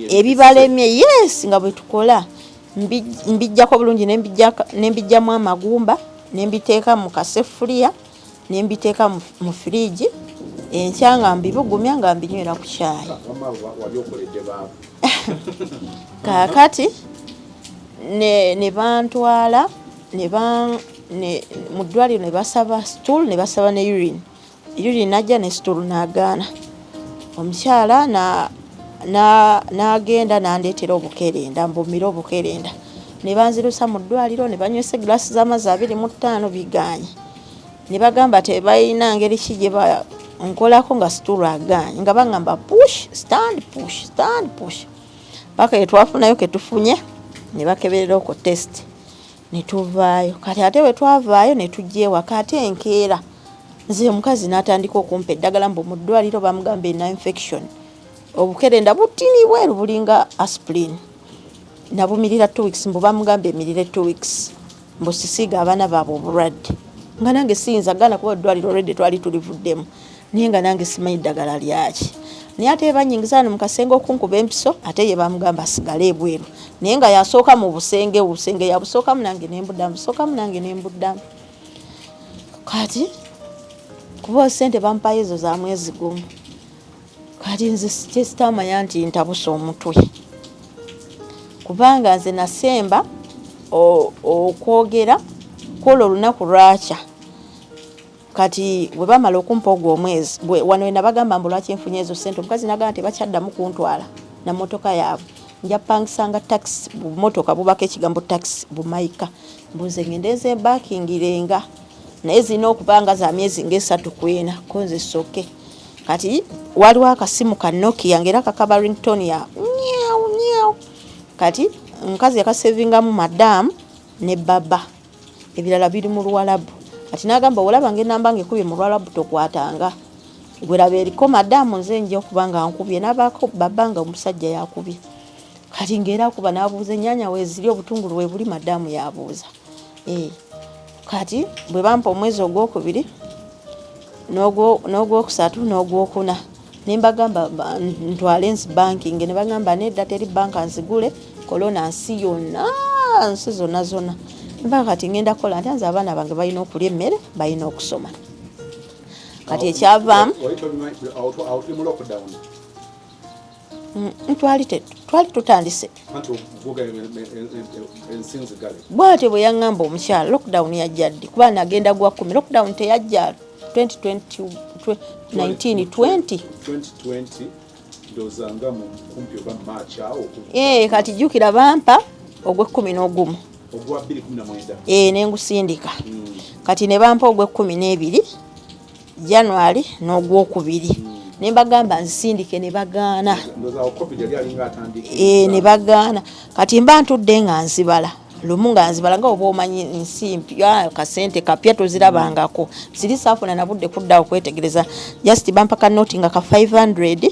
ebibalemye yes nga bwe tukola mbijjako bulungi nembijjamu amagumba nembiteeka mu kaseffuliya nembiteeka mu firiji enkya nga mbibugumya nga mbinywera ku caayi kaakati ne bantwala mu ddwaliro ne basaba stool ne basaba ne urine najja ne stool n'agaana omukyala n'agenda n'andeetera obukerenda mbumira obukerenda ne banzirusa mu ddwaliro ne banywesa eglaasi z'amazzi 25 biganye ne bagamba tebalina ngeri ki gye nkolako nga stool aganye nga baŋŋamba push paka yetwafunayo ketufunye ne bakeberera okwo test ne tuvaayo kati ate bwe twavaayo ne tujja ewaka ate enkeera nze omukazi n'atandika okumpa eddagala mbu mu ddwaliro bamugamba ena infection obukerenda butini bweru bulinga aspirin nabumirira 2 weeks mbu bamugamba emirire 2 weeks mbu sisiiga abaana baabwe obulwadde nga nange siyinza gana kuba eddwaliro olwedde twali tulivuddemu naye nga nange simanyi ddagala lyaki naye ate banyingiza mu kasenge okunkuba empiso ate ye bamugamba asigale ebweru naye nga yasooka mu busenge yabusookamu nange nembuddamu kati kuba sente bampayo ezo za mwezi gumu kati nze kyesitamanya nti ntabusa omutwe kubanga nze nasemba okwogera kwolwo olunaku lwakya kati bwe bamala okumpa ogwo omwezi wano we nabagamba mbu lwaki nfunye ezo sente omukazi nagamba tebakyaddamu kuntwala na motoka yaabwe nja pangisanga taxi bumotoka bubako ekigambo taxi bumaika mbuze ngendeeze bakingirenga naye zirina okubanga za myezi nga3 kwena konze soke kati waliwo akasimu ka Nokia ngera kakaba ringtone ya nyau kati omukazi yakasevingamu madamu ne baba ebirala biri mu Luwalabu kati nagamba olaba ng'enamba ngekubye mu Luwalabu tokwatanga gwerabe eriko madamu nze nje okubanga nkubye nabako babanga omusajja yakubye kati ngera kuba nabuuza ennyanya weziri obutungulu we buli madamu yabuuza kati bwe bampa omwezi ogwokubiri n'ogwokusatu n'ogwokuna nembagamba ntwale nsi banking ne bagamba nedda teri banka nzigule kolona nsi yonna nsi zonna mpaka kati ngenda kola nti nze abaana bange balina okulya emmere balina okusoma kati ekyavaamu twali tutandise bwate bwe yaŋŋamba omukyala lockdown yajja ddi kuba nagenda gwa 10 lockdown teyajja 2020 kati jjukira bampa ogw'e11 nengusindika kati ne bampa ogw'e12 January n'ogwokubiri nembagamba nzisindike ne bagaana ne bagaana kati mba ntudde nga nzibala lumu nga nzibala nga oba omanyi nsimpi kasente kapya tozirabangako ziri saafuna nabudde kuddawo kwetegereza just bampa ka noti nga ka 500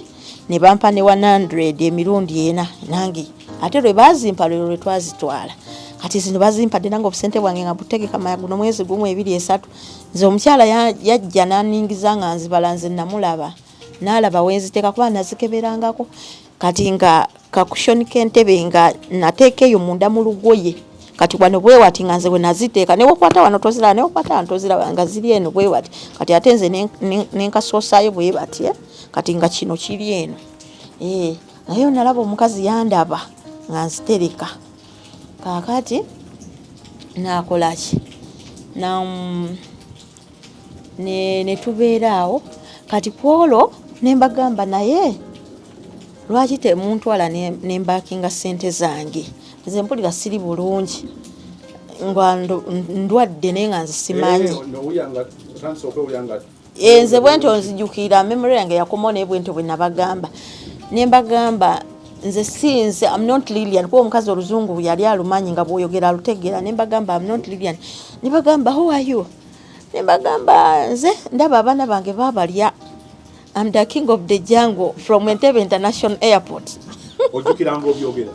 ne bampa ne 100 emirundi ena nange ate lwe bazimpa lwe twazitwala kati zino bazimpadde nange obusente bwange nga butegeka maya guno mwezi gumu 2-3 nze omukyala yajja naningiza nga nzibala nze namulaba nalaba wenziteeka kuba nazikeberangako kati nga kakushoni k'entebe nga nateekeyo munda mu lugoye kati wano bwe wati nga nze we naziteeka newokwata wano toziraba newokwata wano toziraba nga ziri eno bwe wati kati ate nze nenkasoosaayo bwe bati kati nga kino kiri eno naye nalaba omukazi yandaba nga nzitereka kakati nakolaki ne tubeeraawo kati kwolwo nembagamba naye lwaki temuntwala nembakinga sente zange nze mpulira siri bulungi nga ndwadde naye nga nzisimanyi nze bwentyo nzijukira memory yange yakomawo naye bwentyo bwe nabagamba nembagamba nze sinze I'm not Lilian kuba omukazi oluzungu yali alumanyi nga bwoyogera alutegeera nembagamba I'm not Lilian nebagamba who are you nembagamba nze ndaba abaana bange babalya I'm the king of the jungle from Entebbe International Airport. Ojjukira ng'obyogera?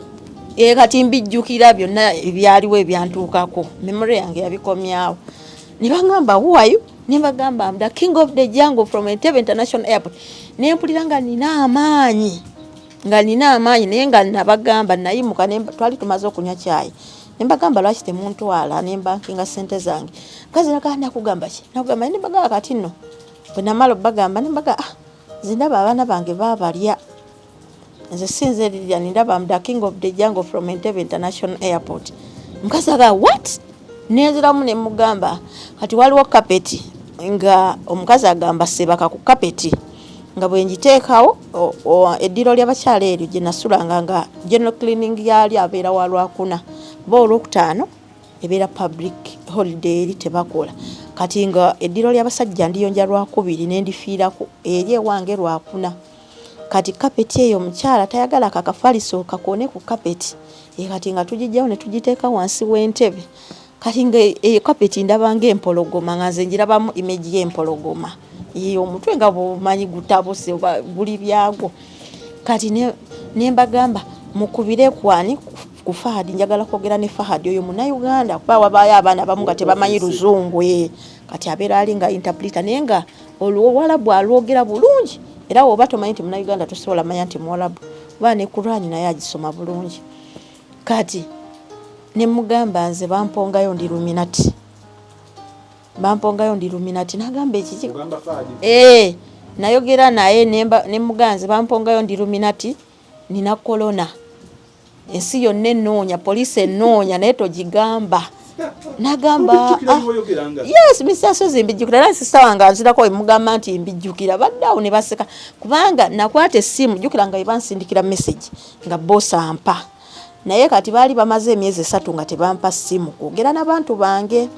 Kati mbijjukira byonna ebyaliwo ebyantuukako. Memory yange yabikomyawo. Ne bangamba who are you? Ne bagamba I'm the king of the jungle from Entebbe International Airport. Ne mpulira nga nina amaanyi. nga nina amaanyi naye nga nabagamba nayimuka twali tumaze okunywa caayi nembagamba lwaki temuntwala nembankinga ssente zange mukazi nagamba nakugamba ki nakugamba nembagamba kati nno bwe namala obbagamba nembaga zindaba abaana bange babalya nze sinze lirya nindaba the king of the jungle from Entebbe International Airport. Mukazi aga what neziramu nemugamba kati waliwo kapeti nga omukazi agamba sebaka ku kapeti nga bwenjiteekawo eddiro ly'abakyala eryo gye nasulanga nga general cleaning yali abeera wa Lwakuna bo Olwokutaano ebeera public holiday eri tebakola kati nga eddiro ly'abasajja ndiyonja Lwakubiri nendifiirako eri ewange Lwakuna kati kapeti eyo omukyala tayagala kakafaliso kakone ku kapeti kati nga tugijjawo ne tugiteeka wansi w'entebe kati nga eyo kapeti ndabanga empologoma nga nze njirabamu image y'empologoma iyo omutwe nga bumanyi gutabuse buli byagwo kati nembagamba mukubire kwani ku Fahad njagala kwogera ne Fahad oyo Munnayuganda kuba wabayo abaana abamu nga tebamanyi Luzungu kati abeera ali nga interpreter naye nga Oluwalabu alwogera bulungi era woba tomanyi nti Munnayuganda tosobola manya nti Muwalabu kuba ne Kurani naye agisoma bulungi kati nemugamba nze bampongayo ndi Luminati nagamba ekiki nayogera naye nemuganze bampongayo ndi Luminati nina corona ensi yonna ennoonya poliisi ennoonya naye togigamba nagamba yes misasozi mbijjukira era sista wange anzirako emugamba nti mbijjukira baddawo ne baseka kubanga nakwata essimu jjukira nga ebansindikira message nga boss ampa naye kati baali bamaze emyezi 3 nga tebampa ssimu kwogera n'abantu bange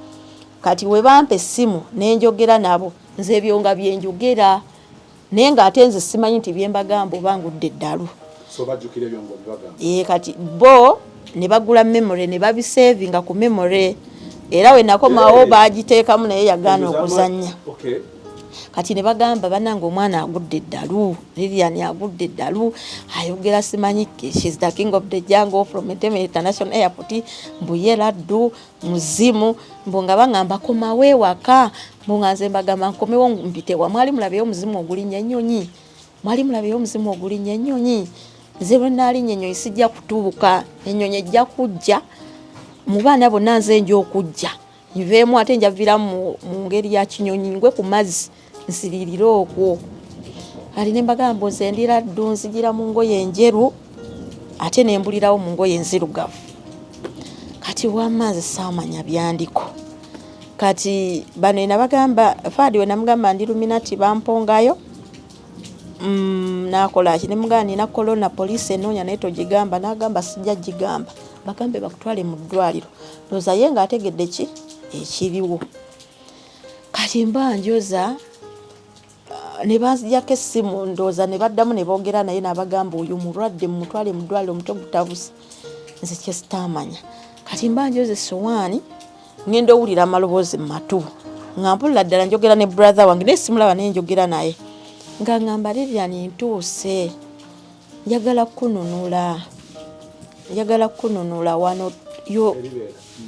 kati we bampa essimu nenjogera nabo nze ebyo nga byenjogera naye nga ate nze simanyi nti byembagamba obangudde eddalu kati bo ne bagula memory ne babisavinga ku memory era we nakomawo bagiteekamu naye yagaana okuzannya kati ne bagamba banange omwana agudde eddalu Lilian agudde eddalu ayogera simanyi she's the king of the jungle from Entebbe International Airport mbuye laddu muzimu mbonga bangamba komawe waka mbonga nze mbagamba nkomewo mpitewa mwali mulabeyo muzimu ogulinnya ennyonyi nze bwe naali nnyonyi sijja kutuuka ennyonyi ejja kujja mu baana bonna nze nja okujja nveemu ate njavira mu ngeri ya kinyonyi ngwe ku mazzi nsiriirire okwo ali nembagamba nze ndira ddu nzigira mu ngoye enjeru ate nembulirawo mu ngoye enzirugavu kati wamaazi saamanya byandiko kati bano nabagamba Fadi we namugamba ndi Luminati bampongayo nakola ki nemugamba nina corona poliisi ennoonya naye togigamba nagamba sijja gigamba bagambe bakutwale mu ddwaliro ndowooza ye nga ategedde ki ekiriwo kati mbanjoza ne banzijjako essimu ndowooza ne baddamu ne boogera naye nabagamba oyo mulwadde mumutwale mu ddwaliro omutwe gutabuse nze kyesitamanya kati mbanjoza essowaani ngenda owulira amaloboozi mu matu nga mpulira ddala njogera ne brother wange naye simulaba naye njogera naye nga ngamba Lilian ntuuse njagala kununula wano yo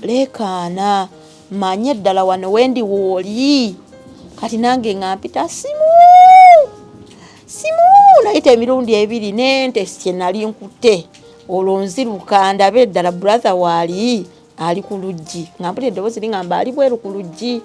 leekaana manye ddala wano wendi wooli kati nange nga mpita simu nayita emirundi 2 nente kye nali nkutte olwo nziruka ndabe ddala brother waali ali ku luggi nga mpulira eddoboozi lingamba ali bweru ku luggi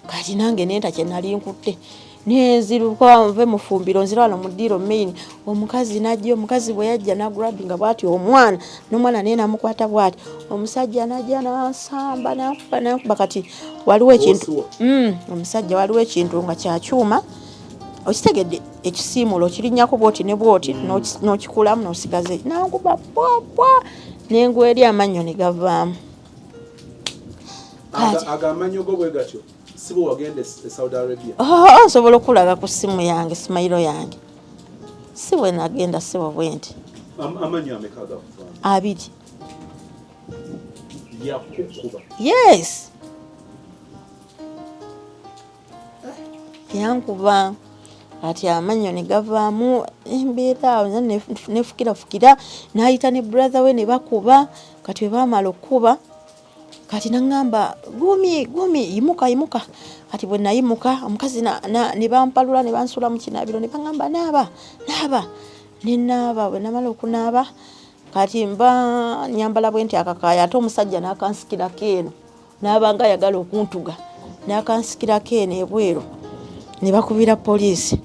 kati nange nenta kye nali nkutte nenziruka nve mufumbiro nzira wano mu ddiro main omukazi najja omukazi bwe yajja nagrabinga bwati omwana n'omwana naye namukwata bwati omusajja najja nansamba nakuba kati waliwo ekintu omusajja waliwo ekintu nga kyakyuma okitegedde ekisiimulo kirinnyako bwoti ne bwoti n'okikulamu n'osigaze nankuba pwapwa n'engwa eri amannyo ne gavaamu agamannyo go bwe gatyo sibo wagende Saudi Arabia nsobola okulaga ku simu yange simayiro yange si bwe nagenda sibo bwenti amanyo amekaga kuva 2 yakukuba yes yankuba ati amanyo ne gavaamu embeera awo nefukira nayita ne brother we ne bakuba kati we baamala okuba kati nangamba gumi imuka kati bwe nayimuka omukazi ne bampalula ne bansula mu kinaabiro ne bangamba naaba Ninaaba bwe namala okunaaba kati mba nyambala bwenti akakaya ate omusajja n'akansikirako eno n'abanga ayagala okuntuga n'akansikirako eno ebweru ne bakubira poliisi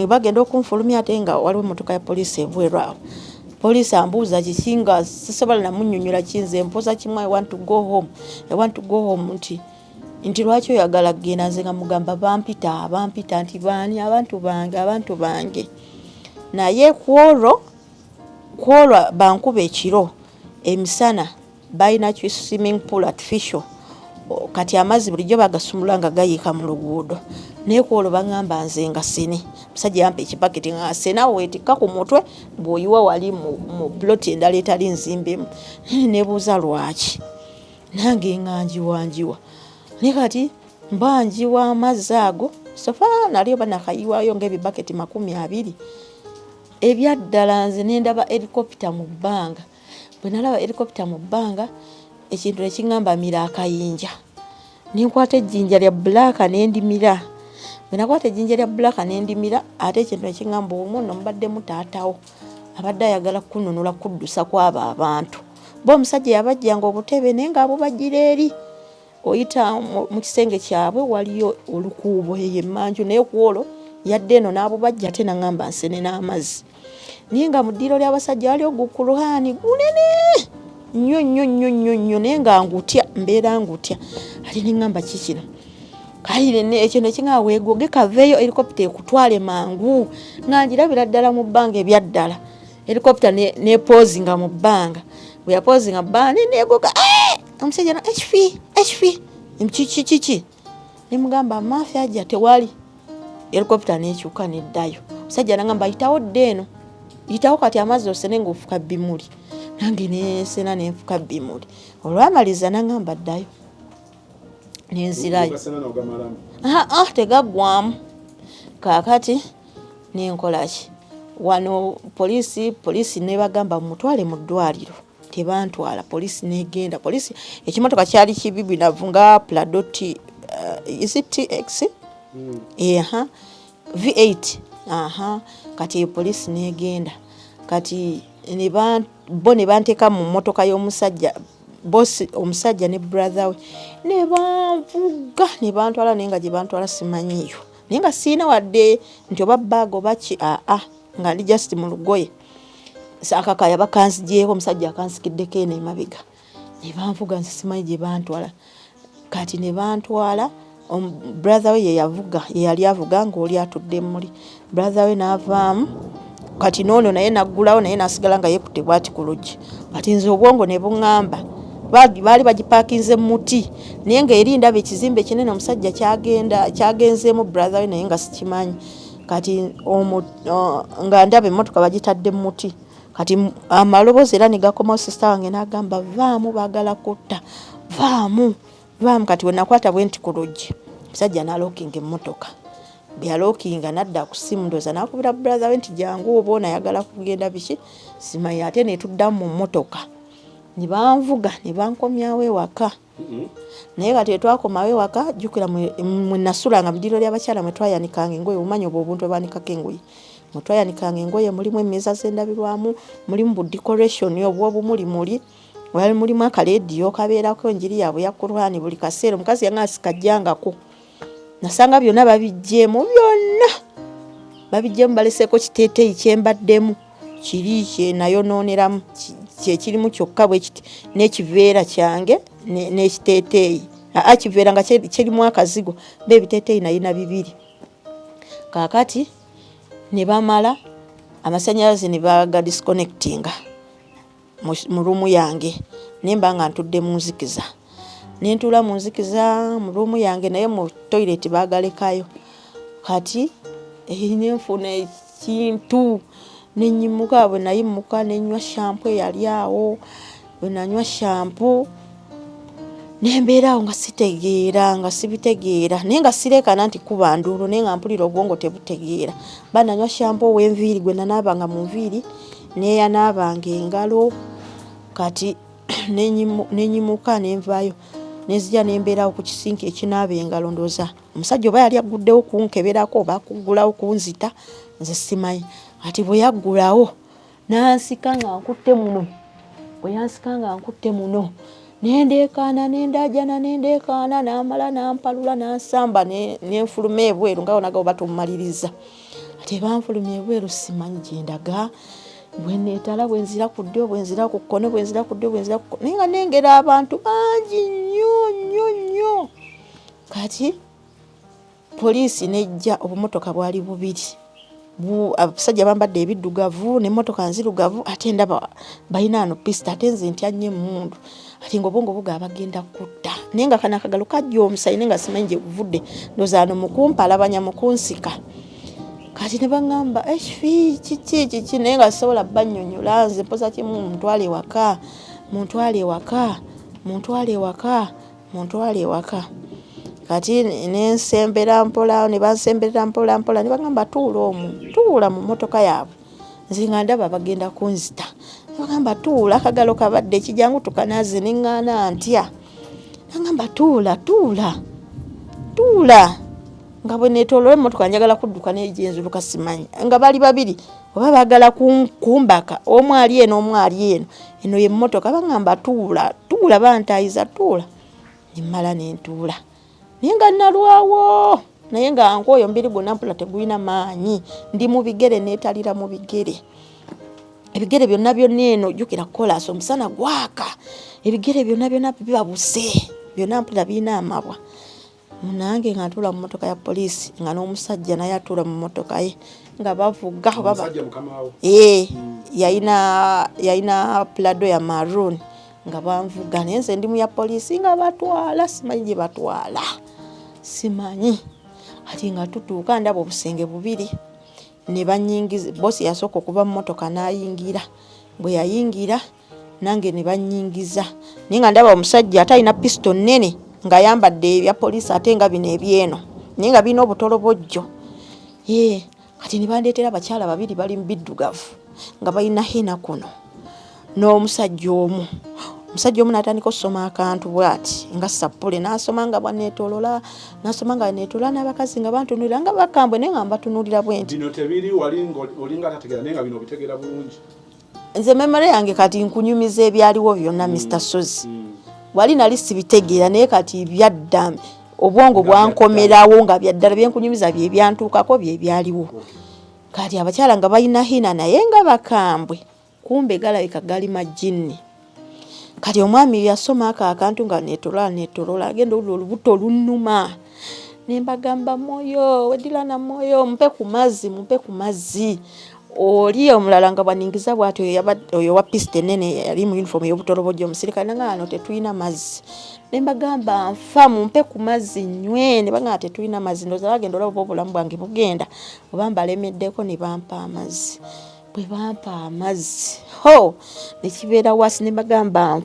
bagenda okunfulumya ate nga waliwo emmotoka ya poliisi ebweru awo. Poliisi ambuuza kiki nga sisobola namunnyonnyola kinze mpoza kimu I want to go home nti lwaki oyagala kugenda nze nga mugamba bampita nti baani abantu bange naye kwolwo bankuba ekiro emisana balina swimming pool artificial kati amazzi bulijjo bagasumula nga gayiika mu luguudo naye kwolwo baŋŋamba nze nga sene musajja yampa ekipaketi nga sene awo weetikka ku mutwe bw'oyiwa wali mu ploti endala etali nzimbemu nebuuza lwaki nange nga njiwa naye kati mba njiwa amazzi ago sofa naliyo banakayiwayo ng'ebibaketi 20 ebyaddala nze nendaba helicopter mu bbanga bwe nalaba helicopter mu bbanga ekintu nekiŋŋamba mira akayinja nenkwata ejjinja lya bbulaaka nendimira bwe nakwata ejjinja lya bbulaaka nendimira ate ekintu nekiŋŋamba omuno mubaddemu taatawo abadde ayagala kununula kuddusa kwabo abantu bo omusajja yabajjanga obutebe naye nga abubajjira eri oyita mu kisenge kyabwe waliyo olukuubo eyo emmanju naye kwolwo yadde eno n'abubajja ate naŋŋamba nsene n'amazzi naye nga mu ddiiro ly'abasajja waliyo gukuluhaani gunene nnyo naye nga mbeera ngutya ate neŋŋamba kikino kayire ekyo nekiŋaa weegoge kaveeyo helicopter ekutwale mangu nga njirabira ddala mu bbanga ebyaddala helicopter nepoozinga mu bbanga bwe yapoozinga mu bbanga neegoga omusajja no HV kiki nemugamba maafi ajja tewali helicopter nekyuka neddayo omusajja nagamba yitawo ddeeno yitawo kati amazzi osene ng'ofuka bimuli nange nesena nenfuka bimuli olwamaliza nagamba ddayo nenzirayo tegaggwamu kakati nenkolaki wano poliisi nebagamba mutwale mu ddwaliro tebantwala poliisi negenda poliisi ekimotoka kyali kibibi navunga pladoti is it TX V8 kati poliisi negenda kati bo ne banteeka mu mmotoka y'omusajja bosi omusajja ne brother we ne banvuga ne bantwala naye nga gye bantwala simanyiyo naye nga siina wadde nti oba baago baki nga ndi just mu lugoye akakaya bakanzigyeko omusajja akansikiddeko eno emabega ne banvuga nze simanyi gye bantwala kati ne bantwala brother we yeyali avuga ng'oli atudde muli brother we n'avaamu kati noono naye naggulawo naye nasigala nga yekutte bwati ku luggi kati nze obwongo ne buŋŋamba baali bagipaakinze mu muti naye ng'eri ndaba ekizimbe kinene omusajja kyagenzeemu brother we naye nga sikimanyi kati nga ndaba emmotoka bagitadde mu muti kati amaloboozi era ne gakomawo sisita wange n'agamba vaamu baagala kutta vaamu kati we nakwata bwenti ku luggi omusajja n'alookinga emmotoka byalookinga nadda ku ssimu ndooza n'akubira brother we nti jangu oba onayagala kugenda biki simanyi ate netuddamu mu mmotoka ne banvuga ne bankomyawo ewaka naye kati etwakomawo ewaka jjukira mwe nasulanga mu ddiiro ly'abakyala mwe twayanikanga engoye obumanyi obwo obuntu bwebanikako engoye mwe twayanikanga engoye mulimu emmeeza z'endabirwamu mulimu bu decoration obw'obumulimuli wali mulimu akaleediyo kabeerako enjiri yaabwe ya Kurani buli kaseera omukazi yangasikajjangako nasanga byonna babijjeemu baleseeko kiteeteeyi kyembaddemu kiri kyenayonooneramu kyekirimu kyokka bwe kiti n'ekiveera kyange n'ekiteeteeyi kiveera nga kirimu akazigo ebiteeteeyi nalina 2 kaakati ne bamala amasannyalaze ne baga disconnectinga mu ruumu yange nemba nga ntudde mu nzikiza nentuula mu nzikiza mu ruumu yange naye mu toilet baagalekayo kati nenfuna ekintu nenyimuka bwe nayimuka nenywa shampoo eyali awo bwe nanywa shampoo nembeeraawo nga sibitegeera naye nga sireekana nti kuba nduulu naye nga mpulira obwongo tebutegeera bananywa shampoo w'enviiri gwe nanaabanga mu nviiri neyanaabanga engalo kati nenyimuka nenvaayo nezija nembeerawo ku kisinki ekinaaba engalo ndooza omusajja oba yali aguddewo kunkeberako oba akuggulawo kunzita nze simanyi ati bwe yaggulawo nansika nga nkutte muno bwe yansika nga nkutte muno nendeekaana nendajana nendeekaana namala nampalula nansamba nenfuluma ebweru nga onaga oba tumumaliriza ate banfuluma ebweru simanyi gye ndaga bwe neetala bwe nzira ku ddyo bwe nzira ku kkono bwe nzira ku ddyo bwe nzira ku kkono naye nga nengera abantu bangi nnyo nnyo nnyo kati poliisi nejja obumotoka bwali bubiri abasajja bambadde ebiddugavu n'emmotoka nzirugavu ate ndaba balina ano pista ate nze ntya nnyo emmundu ati ng'obwongo buga bagenda kutta naye nga kana akagalo kajja omusayi naye nga simanyi gye guvudde ndowooza ano mukumpalabanya mukunsika kati ne baŋŋamba ekifi kiki naye nga sisobola bannyonnyola nze mpoza kimu muntwale ewaka kati nensembera mpola ne bansemberera mpola ne bagamba tuula mu mmotoka yaabwe nze nga ndaba bagenda kunzita ne bagamba tuula akagalo kabadde ekijangu tukanaze neŋŋaana ntya nagamba tuula nga bwe neetoolola emmotoka njagala kudduka n'egyenzuluka simanyi nga bali babiri oba baagala kumbaka omu ali eno eno ye mmotoka bagamba tuula bantayiza tuula nemmala nentuula naye nga nalwawo naye nga nkwoyo mbiri gwonna mpula tegulina maanyi ndi mu bigere neetalira mu bigere ebigere byonna eno jjukira kolasi omusana gwaka ebigere byonna bibabuse byonna mpula birina amabwa nange nga ntuula mu mmotoka ya poliisi nga n'omusajja naye atuula mu mmotoka ye nga bavuga yalina plado ya maroon nga banvuga naye nze ndi mu ya poliisi nga batwala simanyi gye batwala simanyi ati nga tutuuka ndaba obusenge bubiri ne banyingiza bosi yasooka okuva mu mmotoka n'ayingira bwe yayingira nange ne banyingiza naye nga ndaba omusajja ate alina pisito nnene nga ayambadde ebya poliisi ate nga bino ebyeno naye nga birina obutolobojjo kati ne bandeetera abakyala babiri bali mu biddugavu nga balina hina kuno n'omusajja omu n'atandika okusoma akantu bw'ati nga sappule n'asoma nga bwaneetoolola n'abakazi nga bantunuulira nga bakambwe naye nga mbatunuulira bwe nti bino tebiri olinga tategeera naye nga bino obitegeera bulungi nze memore yange kati nkunyumiza ebyaliwo byonna Mr. Sozi wali nali sibitegeera naye kati byadda obwongo bwankomerawo nga byaddala byenkunyumiza bye byantuukako bye byaliwo kati abakyala nga balina hina naye nga bakambwe kumbe galabika gali majjinni kati omwami yasoma akantu nga neetolola agenda olubuto lunnuma nembagamba moyo weddira na moyo mpe ku mazzi oli omulala nga bwaningiza bwati oyo wa piste nene yali mu uniform y'obutolobojjo omusirikale nga ano tetulina mazzi nembagamba nfa mumpe ku mazzi nywe ne bagamba tetulina mazzi ndoza bagenda olaba obulamu bwange bugenda oba mbalemeddeko ne bampa amazzi bwe bampa amazzi nekibeera wasi ne bagamba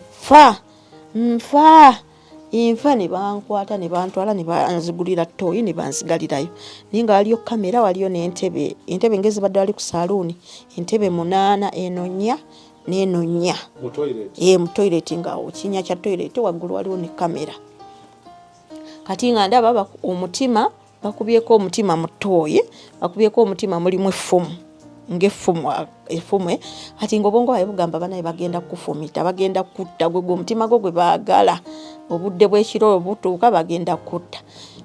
nfa ne bankwata ne bantwala ne banzigulira ttooyi ne bansigalirayo naye nga waliyo kamera waliyo n'entebe ngezi badde wali ku saluuni entebe 8 eno 4 n'eno 4 mu toilet nga okinya kya toilet waggulu waliwo ne kamera kati nga ndaba omutima bakubyeko omutima mu ttooyi bakubyeko omutima mulimu effumu ng'effumu kati ng'obwongo bwawe bugamba banaye bagenda kufumita bagenda kutta gwe omutima gwe baagala obudde bw'ekiro butuuka bagenda kutta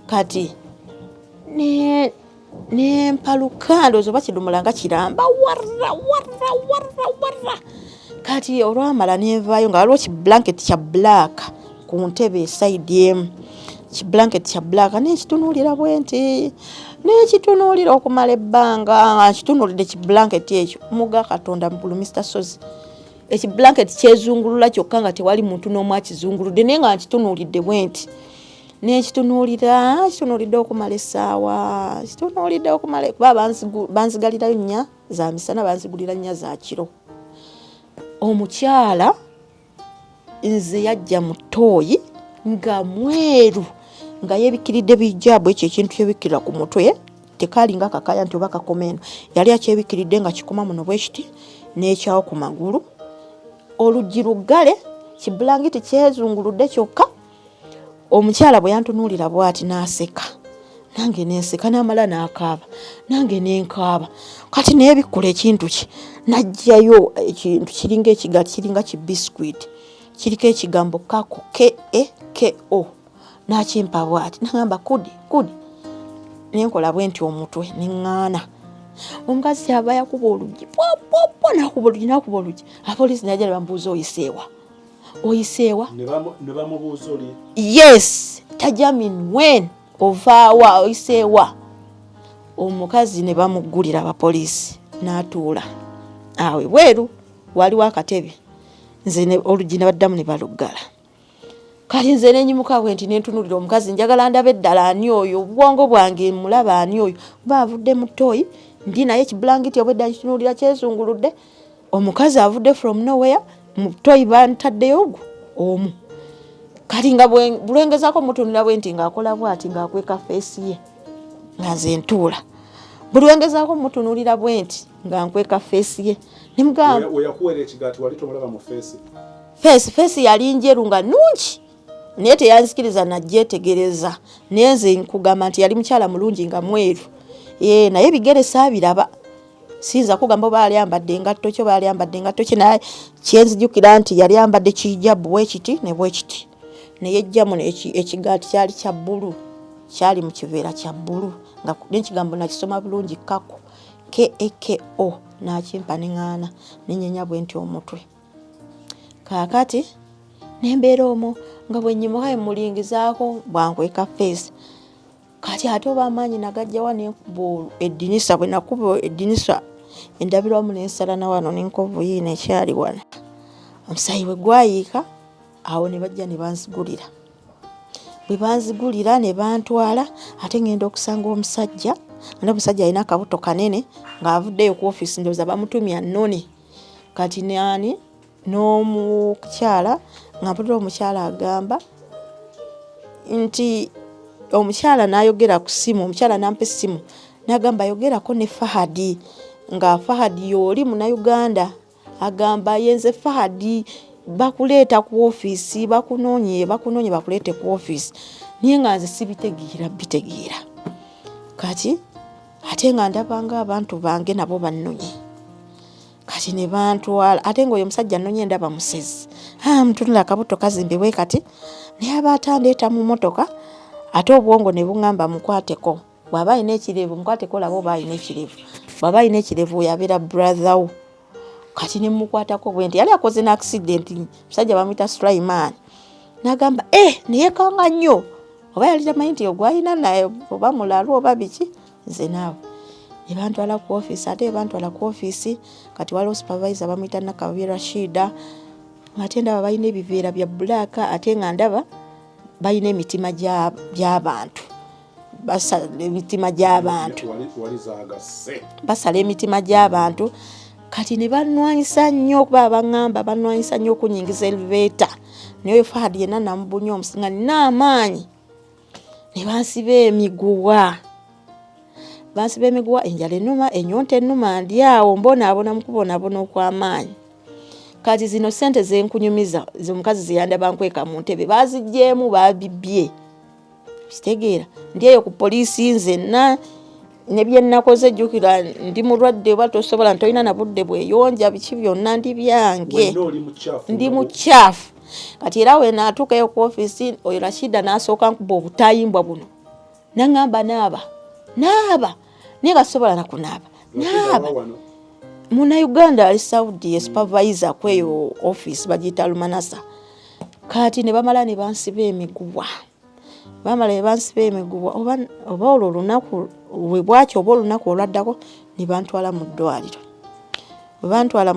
kati nempaluka ndowooza oba kidomola nga kiramba warra kati olwamala nenvaayo nga waliwo kiblanketi kya black ku ntebe esayidi emu kiblanketi kya black nekitunuulira bwe nti nekitunuulira okumala ebbanga nga nkitunuulidde kiblanketi ekyo muga katonda mukulu Mr. Sozi ekiblanketi kyezungulula kyokka nga tewali muntu n'omu akizunguludde naye nga nkitunuulidde bwe nti nekitunuulidde okumala essaawa kitunuulidde okumala kuba banzigalirayo 4 za misana banzigulira 4 za kiro omukyala nze yajja mu ttooyi nga mweru nga yebikiridde bijjaabu ekyo ekintu kyebikkirira ku mutwe tekaalinga kakaya nti oba kakomeno yali akyebikiridde nga kikoma muno bwekiti n'ekyawo ku magulu oluggi luggale kibulangiti kyezunguludde kyokka omukyala bwe yantunuulira bw'ati n'aseka nange nenseka n'amala n'akaaba nange nenkaaba kati naye bikola ekintu ki najjayo ekintu kiringa ekigaati kiringa kibiskuit kiriko ekigambo kako Ekyeyo nakimpa bwati nagamba kudi nenkola bwenti omutwe neŋŋaana omukazi aba yakuba oluggi pwapopo nakuba oluggi apoliisi najja bambuuza oyiseewa ne bamubuuza oli yes tajamin when ovaawa oyiseewa omukazi ne bamuggulira abapoliisi n'atuula awe bweru waliwo akatebe nze oluggi ne baddamu ne baluggala kati nze nenyimuka bwenti nentunulira omukazi njagala ndabe eddala ani oyo obwongo bwange mulaba ani oyo baavudde mu toyi ndi naye ekibulangiti obwedda nkitunulira kyezunguludde omukazi avudde from nowhere mu toyi bantaddeyo omu kati nga bulengezako mutunulira bwenti ng'akola bwati ng'akweka feesi ye nga nze ntuula bulengezako mutunulira bwenti nga nkweka feesi ye nimugamba oyakuwera ekigaati wali tomulaba mu feesi yali njeru nga nungi naye teyanzikiriza najjetegereza naye nze nkugamba nti yali mukyala mulungi nga mweru naye bigere saabiraba sinza kugamba baali ambadde engatto kyo baali ambadde engatto kye naye kyenzijukira nti yali ambadde kijjabbu bwekiti ne bwekiti naye ejjamu ekigaati kyali kya bbulu kyali mu kiveera kya bbulu nga n'ekigambo nakisoma bulungi kako Ekyeyo nakimpa neŋŋaana nenyenya bwenti omutwe kaakati nembeera omwo nga bwenyimukaye mulingizaako bwankweka feesi kati ate oba amaanyi nagajjawa nenkuba eddinisa bwe nakuba eddinisa endabirwamu nensala na wano nenkovu yiino ekyali wano omusayi bwe gwayiika awo ne bajja ne banzigulira bwe banzigulira ne bantwala ate ngenda okusanga omusajja alina akabuto kanene ng'avuddeyo ku ofiisi ndowooza bamutumya nnone kati nani n'omukyala nga mpulira omukyala agamba nti omukyala n'ayogera ku ssimu omukyala nampa essimu n'agamba ayogerako ne Fahadi nga Fahadi y'oli Munnayuganda agamba yenze Fahadi bakuleeta ku ofiisi bakunoonye bakuleete ku ofiisi niye nga nze bitegeera kati ate nga ndabanga abantu bange nabo bannonye kati ne bantwala ate ng'oyo omusajja nnonye ndaba musezi mutunula akabuto kazimbibwe kati naye aba atandeeta mu motoka ate obwongo ne buŋŋamba mukwateko bw'aba alina ekirevu mukwateko laba oba alina ekirevu bw'aba alina ekirevu yabera brother wo kati ne mukwatako bwenti yali akoze na accident musajja bamuyita Sulaiman n'agamba naye kanga nnyo oba yali tamanyi nti ogwalina naye oba mulalu oba biki nze naawe ne bantwala ku ofiisi ate bantwala ku ofiisi kati waliwo supervisor bamuyita Nakabi Rashida ate ndaba balina ebiveera bya black ate nga ndaba balina emitima gy'abantu basala emitima gy'abantu kati ne banwanyisa nnyo okuba abaŋŋamba banwanyisa nnyo okunyingiza elevator naye oyo Fahadi yenna namubunya omusinga nina amaanyi ne bansiba emiguwa enjala ennuma ennyonta ennuma ndi awo mbonaabona mu kubonaabona okw'amaanyi kati zino ssente zenkunyumiza omukazi zeyandaba nkweka mu ntebe baaziggyemu babibbye kitegeera ndi eyo ku poliisi nzenna ne bye nnakoze jjukira ndi mulwadde oba tosobola ntolina na budde bweyonja biki byonna ndi byange ndi mukyafu kati era we naatuukayo ku ofiisi oyo Rashida n'asooka nkuba obutayimbwa buno naŋŋamba naaba naye gasobola nakunaaba naaba Munnayuganda ali Saudi ye supervisor kweyo office bagiyita Lumanasa kati ne bamala ne bansiba emiguwa oba olwo olunaku we bwakyo oba olunaku olwaddako ne bantwala mu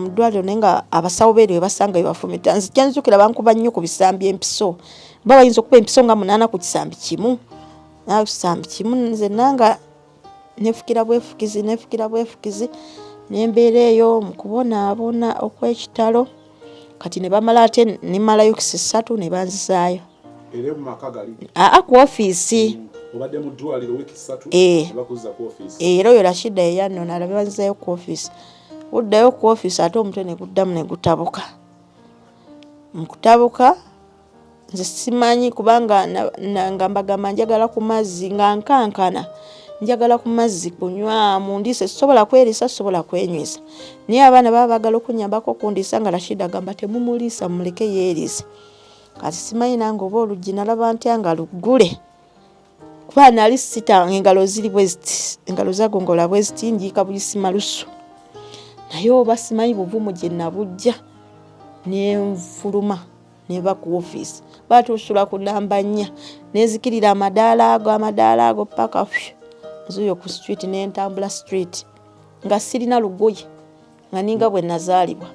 ddwaliro naye nga abasawo beeri we basanga we bafumita nze kyanzukira bankuba nnyo ku bisambi empiso ba bayinza okuba empiso nga 8 ku kisambi kimu nze nanga nefukira bwefukizi nembeera eyo mu kubonaabona okw'ekitalo kati ne bamala ate nemalayo kisi 3 ne banzizaayo ku ofiisi obadde mu ddwaliro wiiki 3 bakuzza ku ofiisi era oyo Rashida yeyanona alabe banzizaayo ku ofiisi uddayo ku ofiisi ate omutwe ne guddamu ne gutabuka mu kutabuka nze simanyi kubanga ngambagamba njagala ku mazzi nga nkankana njagala ku mazzi kunywa mundiise sobola kwerisa sobola kwenywisa naye abaana baba bagala okunyambako kundiisa nga Rashid agamba temumuliisa muleke yeerize kati simanyi nange oba oluggi nalaba ntya nga luggule kuba nali sita engalo ziri bweziti engalo zagongola bweziti njiika buyisima lusu naye oba simanyi buvumu gye nabujja nenfuluma neva ku office batusula ku namba 4 nezikirira amadaala ago paka nzuyo ku street n'entambula street nga sirina lugoye nga ninga bwe nazaalibwa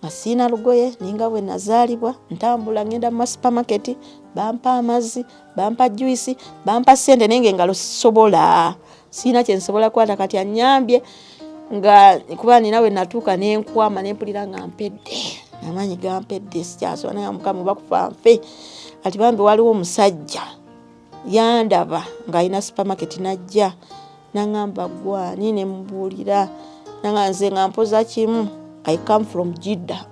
nga sirina lugoye ninga bwe nazaalibwa ntambula ngenda mu supermarket bampa amazzi bampa juice bampa sente nenge engalo sisobola sina kye nsobola kwata kati anyambye nga kuba ninawe natuuka nenkwama nempulira nga mpedde amanyi gampedde sikyasobola nga Mukama bakufa nfe ati bambi waliwo omusajja yandaba ng'alina supermarket najja nangamba gwani ne mbuulira nanganze nga mpoza kimu I come from Jeddah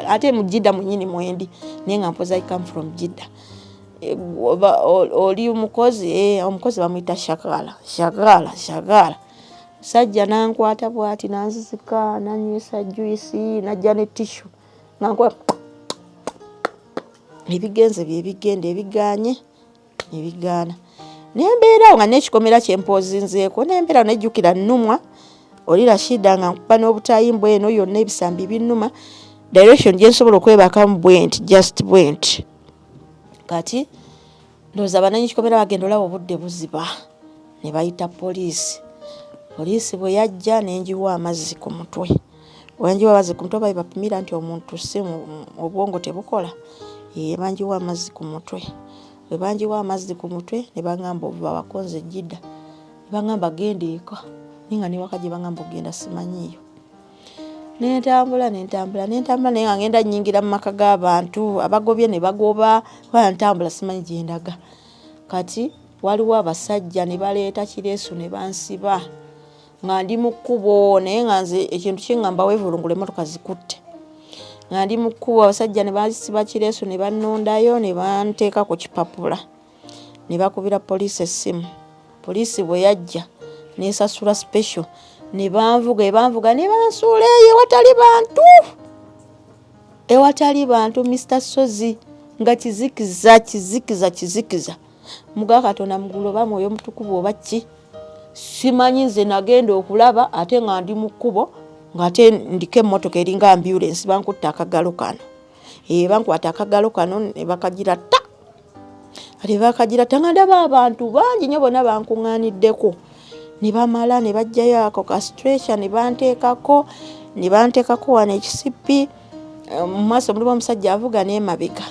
ate mu Jeddah munyini mwendi naye nga mpoza I come from Jeddah oli omukozi omukozi bamuyita shagala sajja nankwata bwati nanzizika nanywesa juice najja ne tissue nankwa ebigenze byebigende ebiganye ebigaana nembeerawo nga nekikomera kyempozinzeeko nembeerawo nejjukira nnumwa oli Rashida nga nkuba n'obutayimbwa eno yonna ebisambi binnuma direction gye nsobola okwebakamu bwenti just bwenti kati ndowooza bananyi kikomera bagenda olaba obudde buziba ne bayita poliisi bwe yajja nenjiwa amazzi ku mutwe wanjiwa amazzi ku mutwe bapimira nti omuntu si obwongo tebukola banjiwa amazzi ku mutwe bwe banjiwa amazzi ku mutwe ne bagamba obuba wakonze Jeddah ne bagamba genda eka ninga ne wakaje bagamba ogenda simanyiyo nentambula naye nga ngenda nnyingira mu maka g'abantu abagobye ne bagoba ntambula simanyi gye ndaga kati waliwo abasajja ne baleeta kireesu ne bansiba nga ndi mu kkubo naye nga nze ekintu kingamba weevulungula emmotoka zikutte nga ndi mu kkubo abasajja ne basiba kireesu ne bannondayo ne banteeka ku kipapula ne bakubira poliisi essimu poliisi bwe yajja nesasula special ne banvuga ne bansuula eyo ewatali bantu Mr. Sozi nga kizikiza muga Katonda mugulu oba mwoyo mutukuvu oba ki simanyi nze nagenda okulaba ate nga ndi mu kkubo ng'ate ndiko emmotoka eringa ambulance bankutta akagalo kano bankwata akagalo kano ne bakagira nga ndaba abantu bangi nnyo bonna bankuŋŋaaniddeko ne bamala ne bajjayo ako ka stretcher ne banteekako wano ekisipi mu maaso mulimu omusajja avuga n'emabega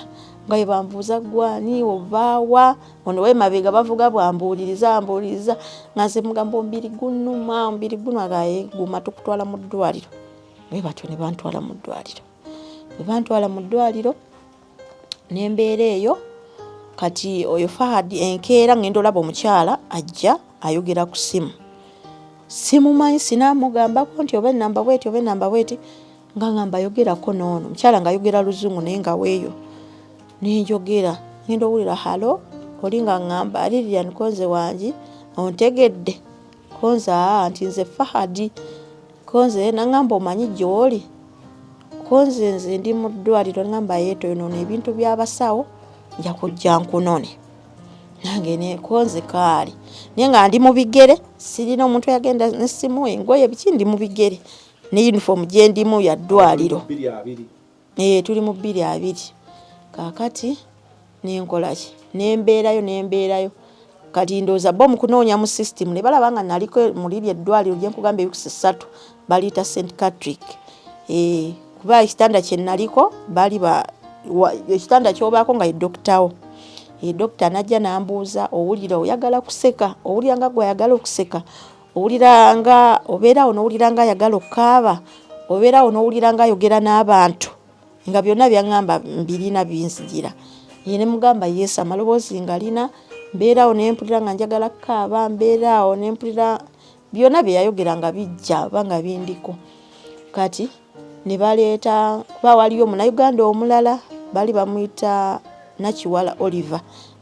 nga bwe bambuuza gwani ovaawa ono w'emabega bavuga bwambuuliriza nga nze mugamba omubiri gunnuma guma tukutwala mu ddwaliro bwe batyo ne bantwala mu ddwaliro n'embeera eyo kati oyo Fahad enkeera ngenda olaba omukyala ajja ayogera ku simumanyi sinamugambako nti oba enamba bweti nga ngamba ayogerako n'ono omukyala nga ayogera luzungu naye nga weeyo nenjogera ngenda owulira halo oli nga ngamba Lilian konze wangi ontegedde konze nti nze Fahad konze nangamba omanyi gy'oli konze nze ndi mu ddwaliro ngamba yeeto yonono ebintu by'abasawo nja kujja nkunone nange ne konze kaali naye nga ndi mu bigere sirina omuntu yagenda nesimu engoye biki ndi mu bigere ne uniform gye ndimu ya ddwaliro tuli mu 2 kakati nenkolaki nembeerayo kati ndooza bo mu kunoonya mu system ne balaba nga naliko muliri eddwaliro gye nkugamba ebikusi 3 baliyita St. Patrick kuba ekitanda kye naliko bali ekitanda kyobaako nga edokitawo dokita najja nambuuza owulira oyagala kuseka owulira nga gwayagala okuseka owulira nga obeerawo n'owulira nga ayagala okukaaba obeerawo n'owulira nga ayogera n'abantu nga byonna byaŋŋamba mbirina binzijira ne mugamba yesu amaloboozi nga lina mbeerawo nempulira nga njagala kukaaba mbeerawo nempulira byonna bye yayogera nga bijja oba nga bindiko kati ne baleeta kuba waliyo Munnayuganda omulala bali bamuyita Nakiwala Oliver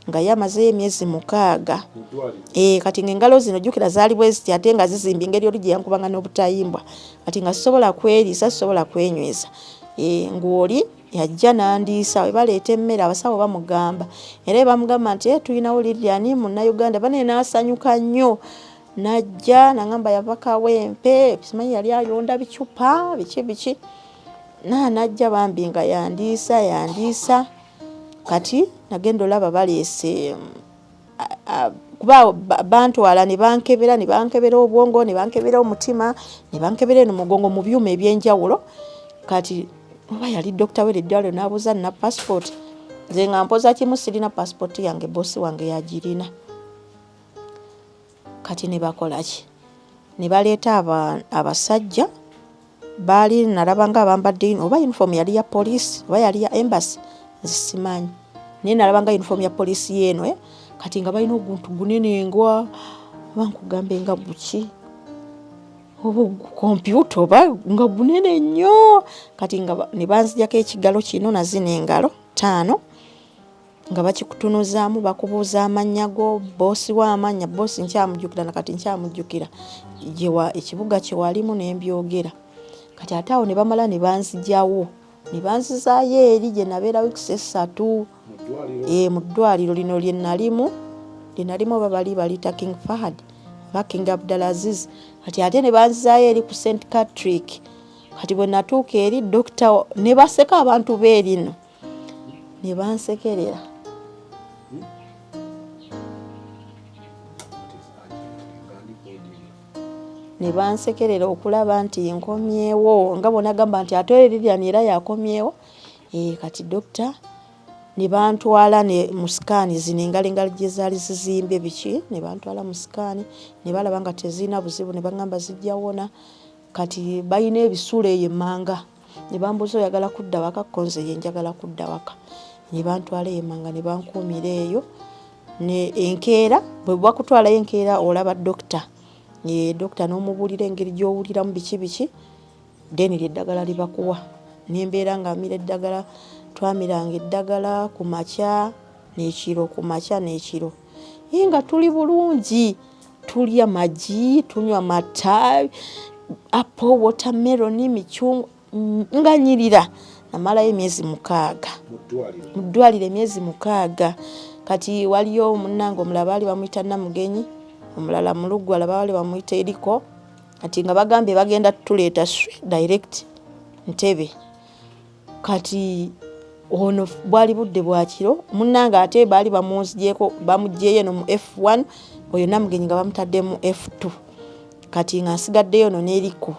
nga yamazeyo emyezi 6. Kati ng'engalo zino jjukira zaali bwe ziti ate nga zizimba engeri oli gye yankubanga n'obutayimbwa kati nga sisobola kweriisa sisobola kwenyweza. Ng'oli yajja n'andiisa we baleeta emmere abasawo bamugamba era bamugamba nti tulinawo Lilian Munnayuganda bane n'asanyuka nnyo. Najja nangamba yava kawempe simanyi yali ayonda bicupa biki najja bambi nga yandiisa kati nagenda olaba baleese kuba bantwala ne bankebera obwongo ne bankebera omutima ne bankebera eno mugongo mu byuma ebyenjawulo. Kati oba yali dokita we eddwaliro n'abuuza na passport nze nga mpoza kimu sirina passport yange bosi wange yagirina. Kati ne bakola ki ne baleeta abasajja baali nalaba nga abambadde oba uniform yali ya police oba yali ya embassy nzisimanyi naye nalaba nga uniform ya police yeeno kati nga balina oguntu gunene ngwa bankugambe nga buki kompyuta oba nga gunene nnyo kati nga ne banzijako ekigalo kino na zino engalo 5 nga bakikutunuzaamu bakubuuza amannya go boosi w'amannya boosi nkyamujjukira nakati nkyamujjukira ekibuga kye walimu n'embyogera. Kati ate awo ne bamala ne banzijjawo ne banzizaayo eri gye nabeera wiiki 3 mu ddwaliro lino lye nalimu oba bali balita King Fahad oba King Abdulaziz. Kati ate ne banzizaayo eri ku St Patrick. Kati bwe natuuka eri dokita ne baseka abantu beerino ne bansekerera. Ne bansekerera okulaba nti nkomyewo nga bonagamba nti ate Lilian era yakomyewo. Kati dokita ne bantwala ne mu sikaani zino engalo gye zaali zizimbe biki ne bantwala mu sikaani ne balaba nga tezina buzibu ne bagamba zijja wona. Kati balina ebisuula eyo emmanga ne bambuuza oyagala kudda waka konze ye njagala kudda waka. Ne bantwala emmanga ne bankuumira eyo ne enkeera bwe bakutwalayo enkeera olaba dokita. Dokita n'omubuulira engeri gy'owuliramu biki then eddagala libakuwa nembeera nga amira eddagala twamiranga eddagala ku makya n'ekiro ku makya n'ekiro nga tuli bulungi tulya magi tunywa mata apple watermelon michungwa nga nyirira. Namalayo emyezi 6 mu ddwaliro emyezi 6. Kati waliyo munnange omulala baali bamuyita Namugenyi omulala Mulugwala baali bamuyita Eriko. Kati nga bagambye bagenda tuleeta direct Ntebe. Kati ono bwali budde bwa kiro munnange ate baali bamugyeyo no mu F1 oyo Namugenyi nga bamutadde mu F2. Kati nga nsigaddeyo no n'Eriko.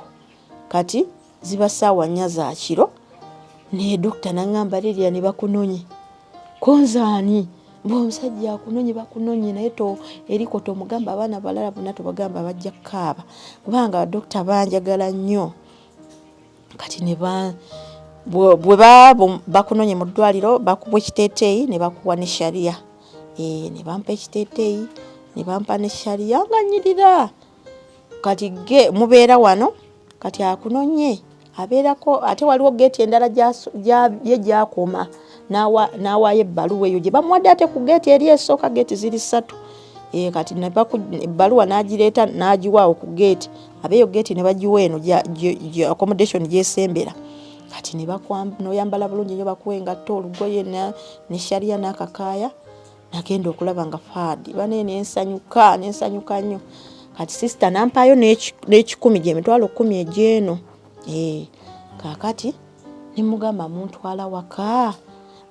Kati ziba ssaawa 4 za kiro ne dokita n'angamba Lilian ne bakunonye konzaani omusajja akunonye bakunonye naye Eriko tomugamba abaana balala bonna tobagamba bajja kukaaba kubanga dokita banjagala nnyo. Kati ne bwe bakunonye mu ddwaliro bakubwa ekiteeteeyi ne bakuwa ne sharia. Ne bampa ekiteeteeyi ne bampa ne sharia nga nyirira. Kati mubeera wano kati akunonye abeerako ate waliwo geeti endala gyakoma n'awaayo ebbaluwa eyo gye bamuwadde ate ku geeti eri esooka geeti ziri 3. Kati ebbaluwa n'agireeta n'agiwaawo ku geeti abeeyo geeti ne bagiwa eno accommodation gyesembera. Kati n'oyambala bulungi nnyo bakuwa engatto olugoye ne sharia n'akakaaya nagenda okulaba nga Fahad bane nensanyuka nnyo. Kati sister nampaayo n'ekikumi gy'emitwalo 10 egy'eno. Kaakati nimugamba muntwala waka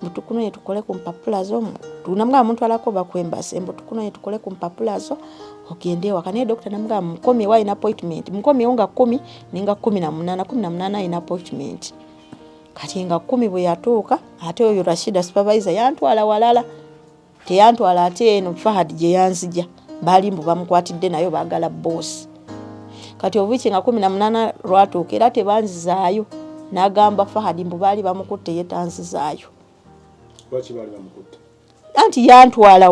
mbutukunoye tukole ku mpapula zo tunamugamba muntwalako bakwembase mbutukunoye tukole ku mpapula zo ogende waka. Naye dokita namugamba mukomye wa ina appointment mukomyewo nga 10 ninga 18 ina appointment. Kati nga 10 bwe yatuuka ate oyo Rashida supervisor yantwala walala teyantwala ate eno Fahad gye yanzija baali mbu bamukwatidde nayo baagala boss. Kati obuki nga 18 lwatuuka era tebanzizaayo n'agamba Fahad mbu baali bamukutte yetanzizaayo. Lwaki baali bamukutte? Anti yantwala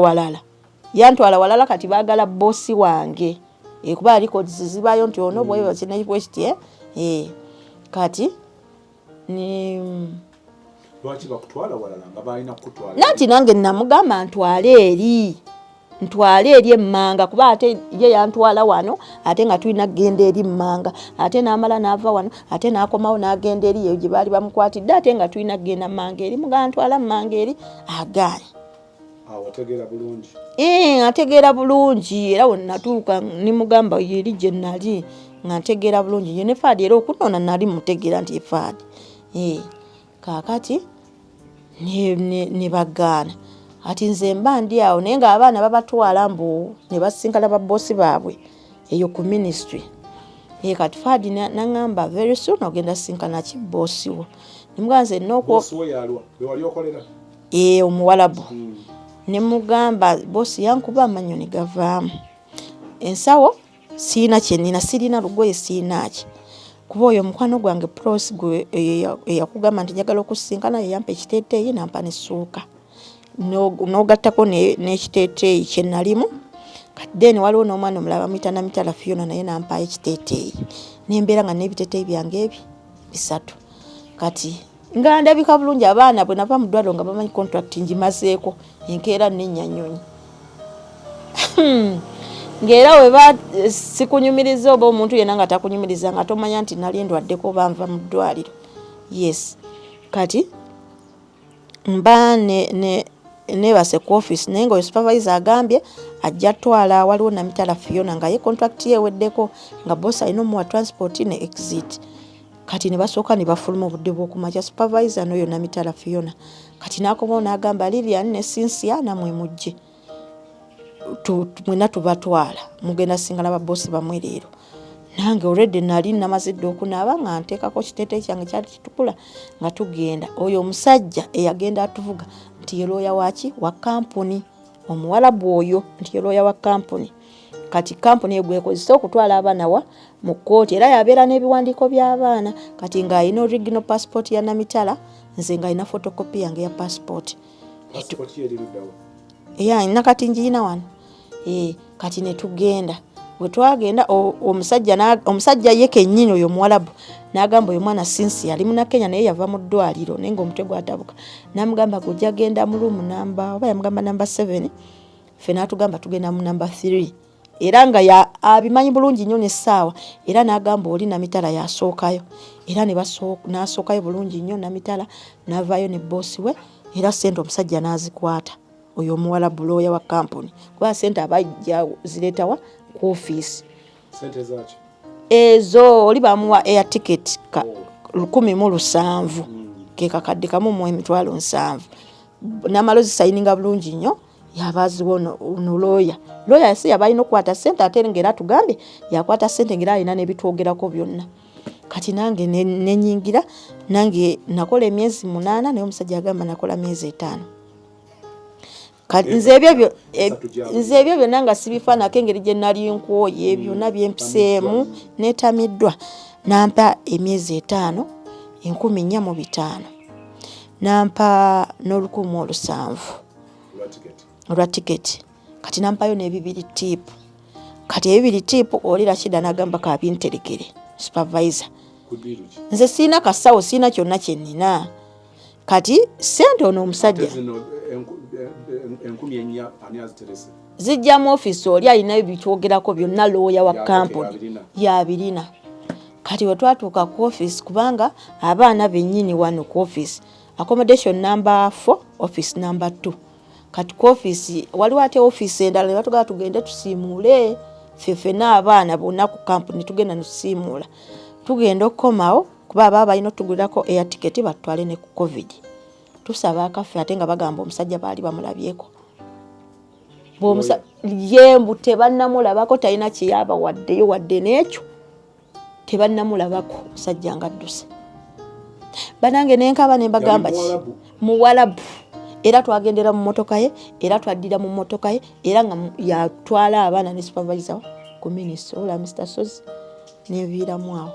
walala kati baagala bossi wange. Kuba records zibayo nti ono bwe bakine bwesti. Kati ne lwaki bakutwala walala nga balina kutwala nati nange namugamba ntwale eri emmanga kuba ate ye yantwala wano ate nga tulina kgenda eri mmanga ate n'amala n'ava wano ate n'akomawo n'agenda eri eyo gye baali bamukwatidde ate nga tulina kgenda mmanga eri mugamba ntwala mmanga eri agaanye. Ategeera bulungi. Ategeera bulungi era wonnatuuka nimugamba yeri gye nali nga ntegeera bulungi ye ne Faadi era okunoona nali mutegeera nti Faadi. Kaakati ne bagaana ati nze mba ndi awo naye ng'abaana babatwala mbu ne basinkana babbosi baabwe eyo ku ministry. Kati Faadi n'aŋŋamba very soon ogenda sinkana ki boosi wo. Nimugamba nze boosi wo yalwa we wali okolera? Omuwalabu. Ne mugamba boosi yankuba amanyoni gavaamu. Ensawo siina kyenina, sirina lugoye siinaki. Kuba oyo mukwano gwange Pros gwe eyakugamba nti njagala okusinkana yampa ekiteeteeyi nampa n'essuuka. N'ogattako n'ekiteeteeyi kye nalimu. Kati then waliwo n'omwana omulala bamuyita Namitala Fiona naye nampa ekiteeteeyi. Nembeera nga n'ebiteeteeyi byange ebi bisatu. Kati nga ndabika bulungi abaana bwe nava mu ddwaliro nga bamanyi contract ngimazeeko enkeera n'ennyanyonyi. Ng'era weba sikunyumiriza oba omuntu yenna nga takunyumiriza nga tomanya nti nali ndwaddeko banva mu ddwaliro. Yes. Kati mba nebase ku office naye nga oyo supervisor agambye ajja twala waliwo Namitala Fiona nga ye contract ye weddeko nga boss alina omuwa transport ne exit. Kati ne basooka ne bafuluma obudde bw'okumakya supervisor n'oyo Namitala Fiona. Kati n'akomawo n'agamba Lilian ne Cynthia namwe mujje. Mwena tubatwala mugenda singana babbosi bamwe leero. Nange already nali namazidde okunaaba nga nteekako kiteeteeyi kyange kyali kitukula nga tugenda. Oyo omusajja eyagenda atuvuga nti ye looya waki wa kampuni. Omuwalabu oyo nti ye looya wa kampuni. Kati kampuni egwekozesa okutwala abaana mu kkooti era yabeera n'ebiwandiiko by'abaana. Kati ng'alina original passport ya Namitala, nze ng'alina photocopy yange ya passport. Passport ye eruddawo? Nakati ngiina wano. Kati ne tugenda. Bwe twagenda omusajja ye kennyini oyo Muwalabu n'agamba oyo mwana Cynthia ali muna Kenya naye yava mu ddwaliro naye ng'omutwe gwatabuka. N'amugamba gujja genda mu room oba yamugamba number 7, ffe n'atugamba tugenda mu number 3. Era nga abimanyi bulungi nnyo n'essaawa era n'agamba oli Namitala yasookayo era n'asookayo bulungi nnyo Namitala n'avaayo ne boosi we era ssente omusajja n'azikwata oyo Omuwalabu looya wa kampuni kuba ssente abajja zireetawa ku office. Ssente zaaki? Ezo oli bamuwa air ticket 107 ke kakadde kamu mu emitwalo 7 n'amalozi sayininga bulungi nnyo yabaziwo no looya si yabalina okukwata ssente ate ngera tugambe yakwata ssente ngera alina n'ebitwogerako byonna. Kati nange nenyingira nange nakola emyezi 8 naye omusajja agamba nakola myezi 5. Kati nze ebyo byonna nga sibifaanako engeri gye nali nkwoye ebyo byonna byempiseemu neetamiddwa. Nampa emyezi 5 14,500 nampa n'1,700 olwa tiketi. Kati nampayo n'ebibiri tiipu. Kati ebibiri tiipu oli Rashida n'agamba kabinterekere supervisor. Nze siina kasawo siina kyonna kye nnina. Kati ssente ono omusajja zijja mu office oli alinayo bitwogerako byonna looya wa kampuni yabirina. Kati we twatuuka ku office kubanga abaana bennyini wano ku office accommodation number 4 office number 2. Kati ku office waliwo ate office endala ne batugamba tugende tusiimuule ffeffe n'abaana bonna ku kampuni tugenda nusiimuula. Tugenda okukomawo kuba baba balina otugulirako air ticket batwale ne ku covid. Tusaba akaffe ate nga bagamba omusajja baali bamulabyeko. Yembu tebannamulabako talina kiyaba waddeyo wadde n'ekyo tebannamulabako musajja nga adduse. Banange nenkaba ne mbagamba Muwalabu era twagendera mu mmotoka ye era twaddira mu mmotoka ye era nga yatwala abaana ne supervisor ku ministry ola Mr. Sozi neviiramu awo.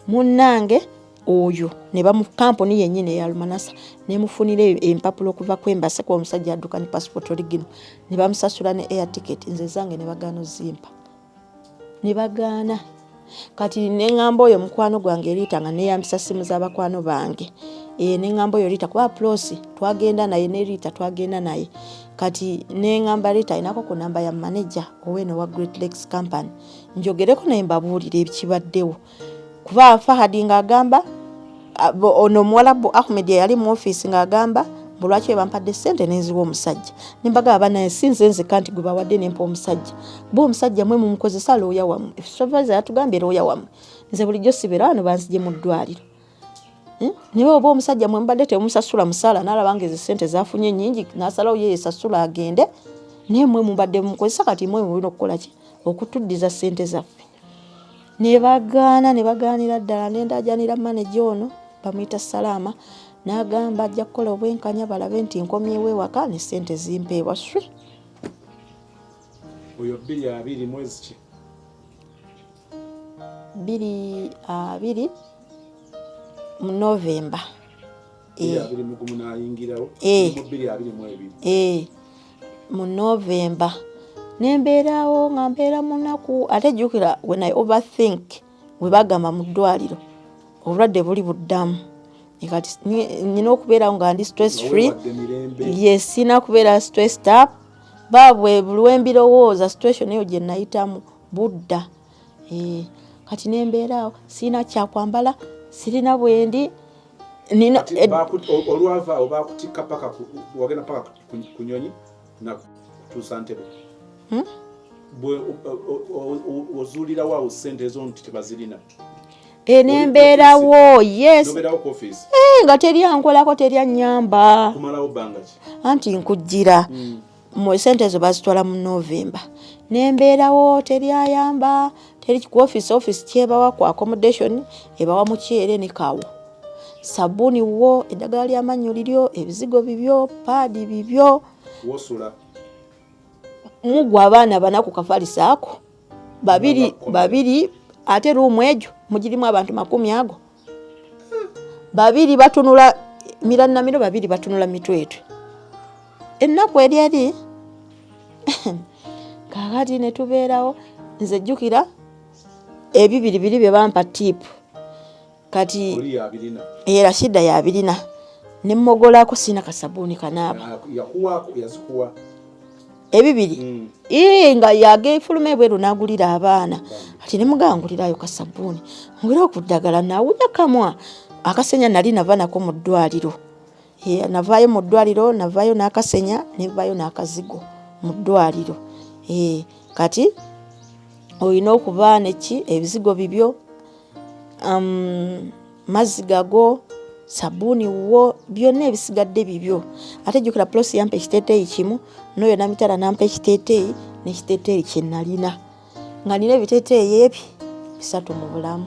Munnange oyo ne bamu kampuni yennyini eya Lumanasa ne mufunira empapulo okuva ku embasi kwa omusajja adduka ne passport original ne bamusasula ne air ticket nze zange ne bagaana zimpa. Ne bagaana kati neŋŋamba oyo mukwano gwange Rita nga neeyambisa simu z'abakwano bange neŋŋamba oyo Rita kuba Plosi twagenda naye ne Rita twagenda naye kati neŋŋamba Rita inako ku namba ya manager oweno wa Great Lakes Company njogereko naye mbabuulire ebikibaddewo kuba Fahadi ng'agamba ono Mwalabu Ahmed yali mu office ng'agamba lwaki bampadde ssente n'enziwa omusajja nimbagamba naye sinze nzeka nti gwe bawadde nempa omusajja bo omusajja mwe mumukozesa looya wammwe supervisor yatugambye looya wammwe nze bulijjo sibera wano banzije mu ddwaliro niwe oba omusajja mwe mbadde temusasula musaala n'alaba ng'ezo ssente zaafunye nnyingi n'asalawo ye esasula agende naye mwe mubadde mumukozesa kati mwe mulina okukola ki okutuddiza ssente zaffe ne bagaanira ddala n'endaajanira manager ono bamuyita Salama n'agamba ajja kukola obwenkanya balabe nti nkomyewo ewaka ne ssente zimpeebwa swi oyo 2 mwezi ki 2 mu Novemba mu Novemba nembeerawo nga mbeera munaku ate jjukira when I overthink we bagamba mu ddwaliro obulwadde buli buddamu kati nina okubeerawo nga ndi stress free yes sina kubeera stressed up babwe buli mbirowooza situation eyo gye nayitamu budda kati nembeerawo sina kyakwambala sirina bwendi nina olwava obakutikka paka wagenda paka kunyonyi na kutuusa Ntebe bwe ozuulira waawo ssente ezo nti tebazirina nembeerawo yes nga teryankolako teryannyamba kumalawo bbanga ki anti nkujjira mu ssente ezo bazitwala mu Novemba nembeerawo teryayamba teri ku office kyebawa ku accommodation ebawa mukyere ne kawo sabuni wo eddagala ly'amannyo liryo ebizigo bibyo paadi bibyo wosula mugwa abaana bana ku kafalisaako babiri ate ruumu egyo mugirimu abantu 10 ago babiri batunula miranamiro babiri batunula mitwetwe ennaku eryeri kakati ne tubeerawo nze jjukira ebibiri bye bampa tipu kati Rashida yabirina ne mmogolako sina kasabuni kanaaba yazikuwa ebibiri nga yagefulume bweru nagulira abaana ati ne mugangulirayo kasabuni ngwira okuddagala nawunya kamwa akasenya nali nava nako mu ddwaliro navaayo mu ddwaliro navaayo n'akasenya nevaayo n'akazigo mu ddwaliro kati olina okuba neki ebizigo bibyo mazzi gago sabuni wo byonna ebisigadde bibyo ate jjukira Plosi yampa ekiteeteeyi kimu n'oyo namitala nampa ekiteeteeyi n'ekiteeteeyi kye nalina nga nina ebiteeteeyi ebyo 3 mu bulamu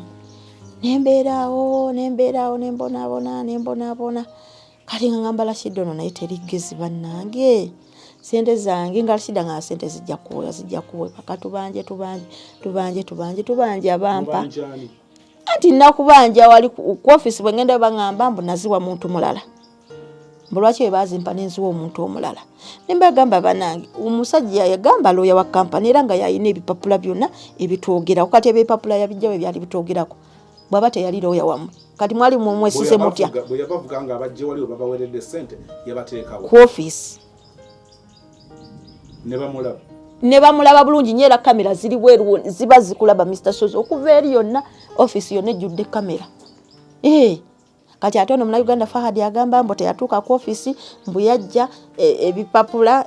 nembeerawo nembonaabona kati nga ngamba Rashida ono naye terigezi bannange sente zange nga Rashida nga sente zijja kuweebwa katubanje abampa anti nakubanja wali ku office bwengenda bangamba mbu naziwa muntu mulala mbulwaki webazimpa nenziwa omuntu omulala nembagamba banange omusajja yagamba looya wa kampani era nga yayina ebipapula byonna ebitwogera kati ebipapula yabijjawo byali bitwogerako bwaba teyali looya wammwe kati mwali mwesize mutya bwe yabavuga nga abajje wali babaweredde ssente yabateekawo ku office ne bamulaba bulungi nnyo era kamera ziri bweru ziba zikulaba Mr. Sozo okuva eri yonna office yonna ejjudde kamera kati ate ono Munnayuganda Fahadi agamba mbu teyatuuka ku office mbu yajja ebipapula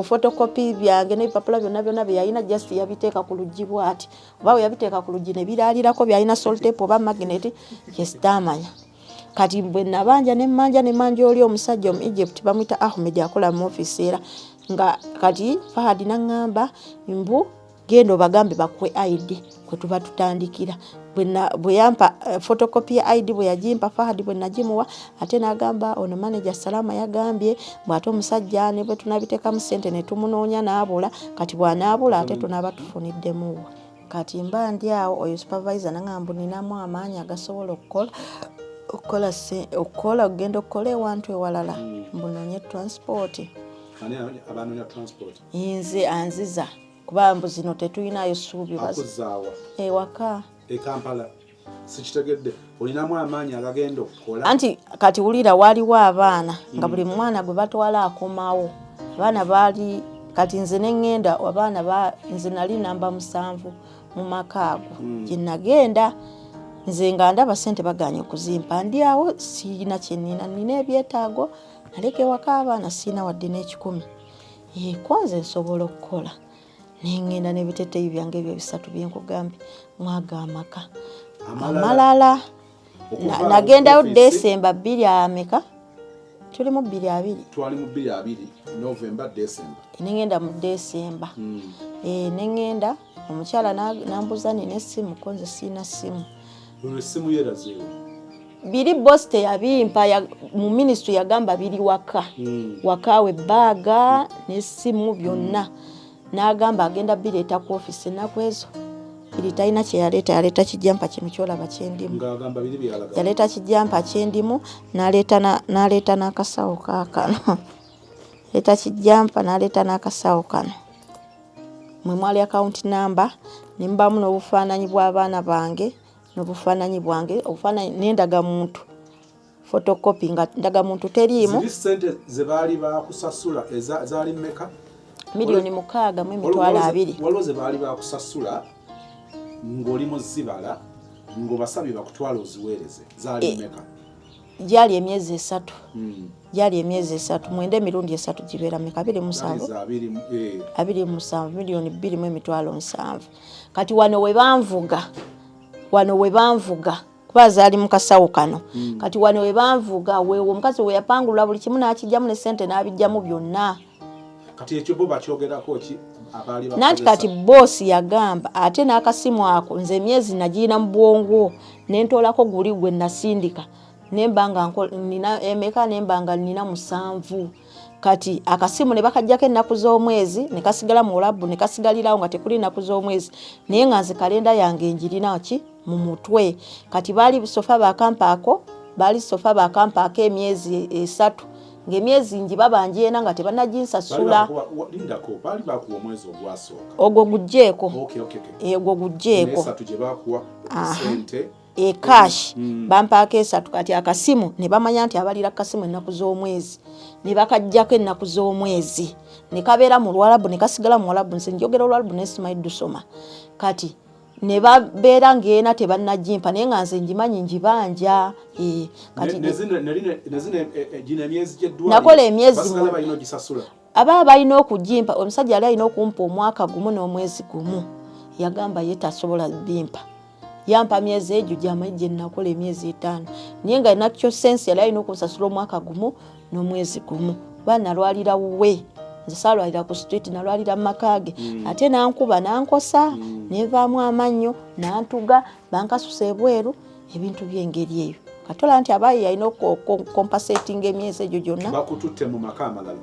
photocopy byange n'ebipapula byonna byeyalina just yabiteeka ku luggi bw'ati oba yabiteeka ku luggi ne biraalirako byalina soltape oba magnet kyesitamanya kati bwe nabanja nemanja oli omusajja omu Egypt bamuyita Ahmed akola mu office era nga kati Fahadi nangamba mbu genda obagambe bakuwe ID kwe tuba tutandikira bwe yampa photocopy ya ID bwe yagimpa Fahadi bwe nagimuwa ate nagamba ono manager Salama yagambye bw'ate omusajja ne bwe tunabiteeka mu ssente ne tumunoonya n'abula kati bw'anaabula ate tunaba tufuniddemu kati mba ndi awo oyo supervisor nangamba ninamu amaanyi agasobola okukola ogenda okukola ewantu ewalala mbunoonye transport abanoonya transport nze anziza kuba mbu zino tetulinayo ssuubi akuzaawa ewaka Kampala sikitegedde olinamu amaanyi agagenda okukola anti kati wulira waliwo abaana nga buli mwana gwe batwala akomawo abaana baali kati nze neŋŋenda abaana nze nali namba 7 mu maka ago gye nagenda nze nga ndaba ssente baganye okuzimpa ndi awo siina kyenina nina ebyetaago naleka ewaka abaana siina wadde n'ekikumi ko nze nsobola okukola neŋŋenda n'ebiteteeyi byange ebyo 3 byenkugambye mwaga amaka amalala nagendayo Desemba 2 ameka tuli mu 2 twali mu 2 November December neŋŋenda mu Desemba neŋŋenda omukyala nambuza nina essimu ko nze siina ssimu essimu yerazeewo biri boss teyabimpa mu ministry yagamba biri waka wakawe baaga n'essimu byonna n'agamba agenda bireeta ku office ennaku ezo biri talina kye yaleeta kijampa kino kyolaba kyendimu ng'agamba biri byalaga yaleeta kijampa kyendimu n'aleeta n'akasawo kaakano leeta kijampa n'aleeta n'akasawo kano mwe mwali account number ne mbamu n'obufaananyi bw'abaana bange n'obufaananyi bwange obufaananyi n'endaga muntu photocopy nga ndaga muntu teriimu ziri ssente ze baali bakusasula zaali mmeka $6,200 waliwo ze baali bakusasula ng'oli mu zibala ng'obasabye bakutwala oziweereze zaali mmeka gyali emyezi 3 gyali emyezi 3 mwende emirundi 3 gibeera mmeka 27 $2,700,000 kati wano we banvuga kuba zaali mu kasawo kano kati wano we banvuga weewo omukazi we yapangulula buli kimu n'akijjamu ne ssente n'abijjamu byonna kati ekyo bo bakyogerako ki abaali nanti kati boss yagamba ate n'akasimu ako nze emyezi nagiina mu bwongo nentoolako guli gwe nasindika nembanga nina emeka nembanga nina 7 kati akasimu ne bakajjako ennaku z'omwezi ne kasigala mu labu ne kasigalirawo nga tekuli nnaku z'omwezi naye nga nze kalenda yange njirina ki mu mutwe kati baali sofa bakampaako emyezi 3 ng'emyezi njiba banjena nga tebanaginsasula baali bakuwa omwezi ogwasooka ogwo gujjeeko ogwo gujjeeko sente cash bampaako 3 kati akasimu ne bamanya nti abalira akasimu ennaku z'omwezi ne bakajjako ennaku z'omwezi ne kabeera mu Lwarabu ne kasigala mu Lwarabu nse njogera Olwarabu nesimanyi ddusoma kati ne babeera ng'ena tebannagimpa naye nga nze njimanyi njibanja kati nakola emyezi aba balina okugimpa omusajja ali alina okumpa omwaka gumu n'omwezi gumu yagamba ye tasobola bimpa yampa myezi egyo gy'amanyi gye nakola emyezi 5 naye nga nakyo sensi yali alina okunsasula omwaka gumu n'omwezi gumu kuba nalwalira wuwe nze saalwalira ku street nalwalira mu makage ate nankuba nankosa nevaamu amannyo nantuga bankasusa ebweru ebintu by'engeri eyo katola nti abayi yalina okukompasatinga emyezi egyo gyonna bakututte mu maka amalala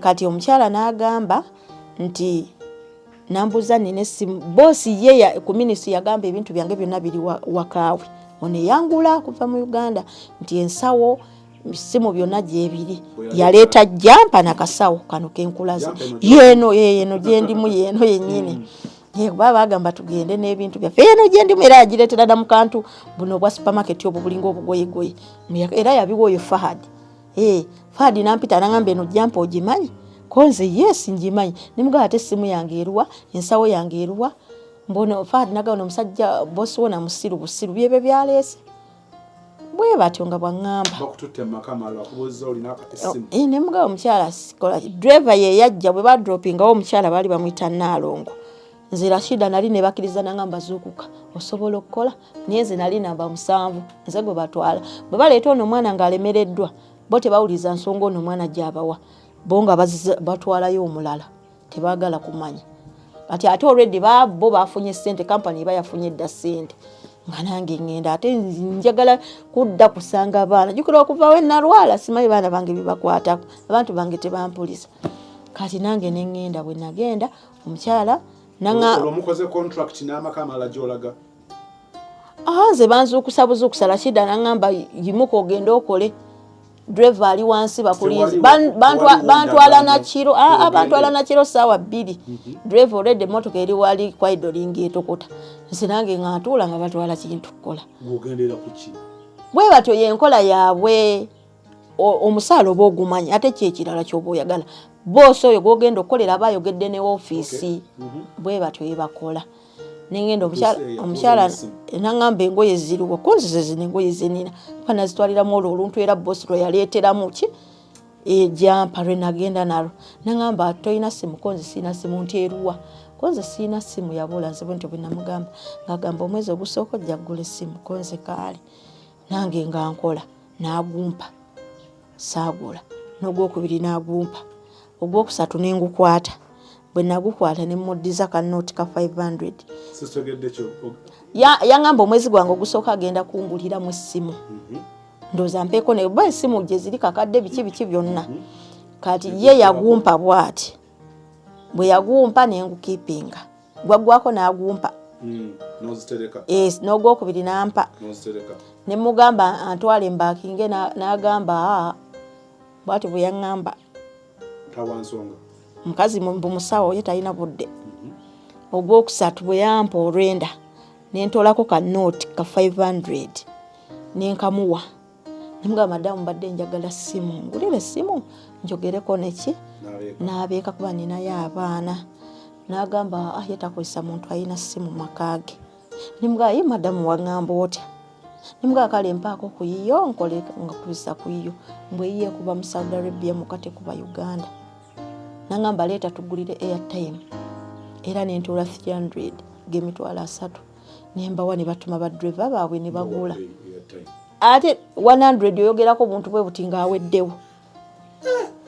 kati omukyala n'agamba nti nambuza nina essimu boosi ye ku ministry yagamba ebintu byange byonna biri wakaawe ono eyangula kuva mu Uganda nti ensawo simu byonna gyebiri yaleeta jampa nakasawo kano kenkulaza yeno gyendimu yeno yennyini baba bagamba tugende n'ebintu byaffe yeno gyendimu era yagireetera dda mu kantu buno obwa supermarket obwo bulinga obugoyegoye era yabiwa oyo Fahad nampita nangamba eno jampa ogimanyi konze yes njimanyi nimugaba ate essimu yange eruwa ensawo yange eruwa mbono Fahad nagaba omusajja bosi wona musiru busiru byebe byaleese bwe batyo nga bwangamba bakututte makamalo akubuza olina essimu nimugaba omukyala sikola driver ye yajja bwe ba droppinga omukyala bali bamuyita Nalongo nze Rashida nali ne bakiriza nangamba zukuka osobola okukola naye nze nali namba 7 nze gwe batwala bwe baleeta ono omwana ng'alemereddwa bo tebawuliza nsonga ono omwana gy'abawa bo nga batwalayo omulala tebaagala kumanya kati ate already bo bafunye ssente kampani eba yafunye dda ssente nga nange ngenda ate njagala kudda kusanga abaana jukira okuva we nalwala simanyi baana bange bibakwatako abantu bange tebampuliza kati nange nengenda bwe nagenda omukyala omukoze contract n'amaka amalala gy'olaga nze banzuukusa buzuukusa Rashida nangamba yimuka ogende okole driver ali wansi bakulizi bantwala na kiro sawa 2 driver already motoka eri wali kwa idolingi etokota nsinange ngatula nga batwala kintu kukola ngogendera kuki bwe batyo yenkola yaabwe omusalo bogumanya ate kyekirala kyoboyagala boso oyo gogenda okolera bayogedde ne office bwe batyo yebakola nengendo omukyala nangamba engoye ziriwo kunzize zino engoye zenina kana zitwaliramu oluntu era bosi lwe yaleeteramu ki ejampa lwe nagenda nalo nangamba toyina simu konzi sina simu nti eruwa konzi sina simu yabula nzibwe nti bwe namugamba ngagamba omwezi ogusooka ojja kugula essimu konzi kaali nange nga nkola nagumpa saagula n'ogwokubiri nagumpa ogwokusatu nengukwata bwe nagukwata ne muddiza ka note ka 500 sisogedde kyo yangamba omwezi gwange ogusooka agenda kungulira mu essimu ndoza mpeko ne bwa essimu gye ziri kakadde biki byonna kati ye yagumpa bwati bwe yagumpa nengukipinga gwagwako nagumpa nozitereka n'ogwokubiri nampa nozitereka ne mugamba antwale mbakinge nagamba bwati bwe yaŋŋamba tawansonga mukazi musawo ye talina budde ogwokusatu bwe yampa olwenda nentolako ka note ka 500 nenkamuwa nimugamba madamu badde njagala simu ngulire simu njogereko neki nabeeka kuba ninayo abaana nagamba yetakozesa muntu alina simu makage nimugamba ye madamu waŋŋamba otya nimugamba kale mpaako kuyiyo nkole nga kubisa kuyiyo mbweyiye kuba mu Saudi Arabia mukate kuba Uganda nangamba leeta tugulire airtime era nentola 300 gemitwala 3 nembawa ne batuma ba driver baabwe ne bagula ate 100 yogerako omuntu bwe butinga aweddewo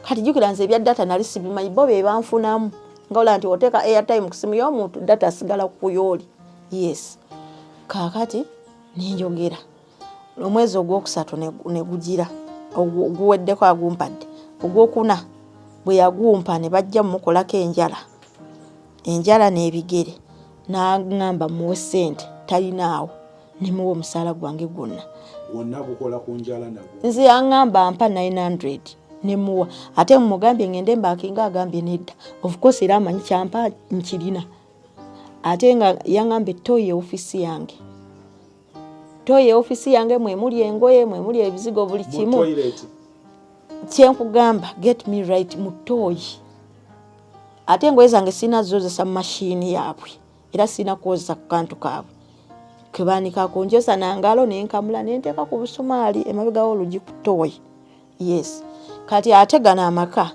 kati jukira nze ebya data nali sibimanyi bo be banfunamu ngaola nti oteeka airtime ku simu y'omuntu data asigala ku yooli yes kakati nenjogera omwezi ogwokusatu ne gugira oguweddeko agumpadde ogwokuna bwe yagumpa ne bajja mukolako enjala n'ebigere n'agamba muwe ssente talinaawo ne muwe omusaala gwange gwonna gukola ku njala nagwo nze yaŋŋamba mpa 900 ne muwa ate mugambye ngende mbakinga agambye nedda of course era amanyi kyampa nkirina ate nga yaŋŋambye toye ofisi yange mwemuli engoye mwemuli ebizigo buli kimu kyenkugamba get me right mutoyi ate engoye zange sina zozesa mashini yaabwe era sina kukozesa kantu kaabwe kebanika kunjosa nangalo nenkamula nenteeka ku busumaali emabega w'olugi kutoyi yes kati ategana amaka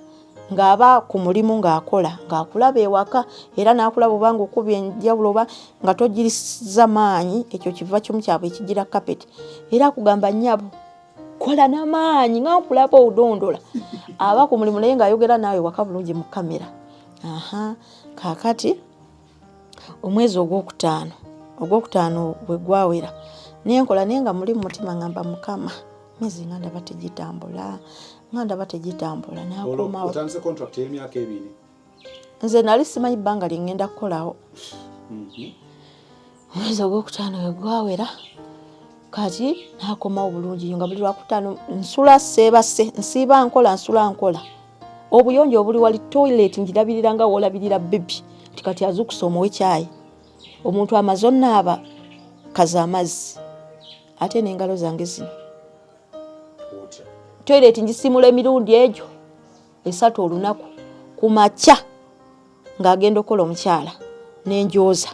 ng'aba ku mulimu ng'akola ng'akulaba ewaka era n'akulaba obanga okubya enjawulo oba nga togiriza maanyi ekyo kiva kimu kyabwe ekigira kapeti era akugamba nnyabo kola n'amaanyi nga nkulaba odondola aba ku mulimu naye ng'ayogera naawe waka bulungi mu kamera kakati omwezi ogwokutaano bwe gwawera nenkola naye nga muli mutima ngamba mukama mezi nga ndaba tegitambula nakomawo otandise contract y'emyaka 2 nze nali simanyi bbanga lyengenda kukolawo omwezi ogwokutaano bwe gwawera kati nakomawo bulungi nga buli lwakutaano nsula seebase nsiiba nsula nkola obuyonjo obuli wali toilet njirabirira nga wolabirira bebi nti kati azukusa omuwe kyayi omuntu amaze onnaaba kaza amazzi ate n'engalo zange zino toilet ngisimula emirundi egyo 3 olunaku ku makya ng'agenda okukola omukyala nenjoza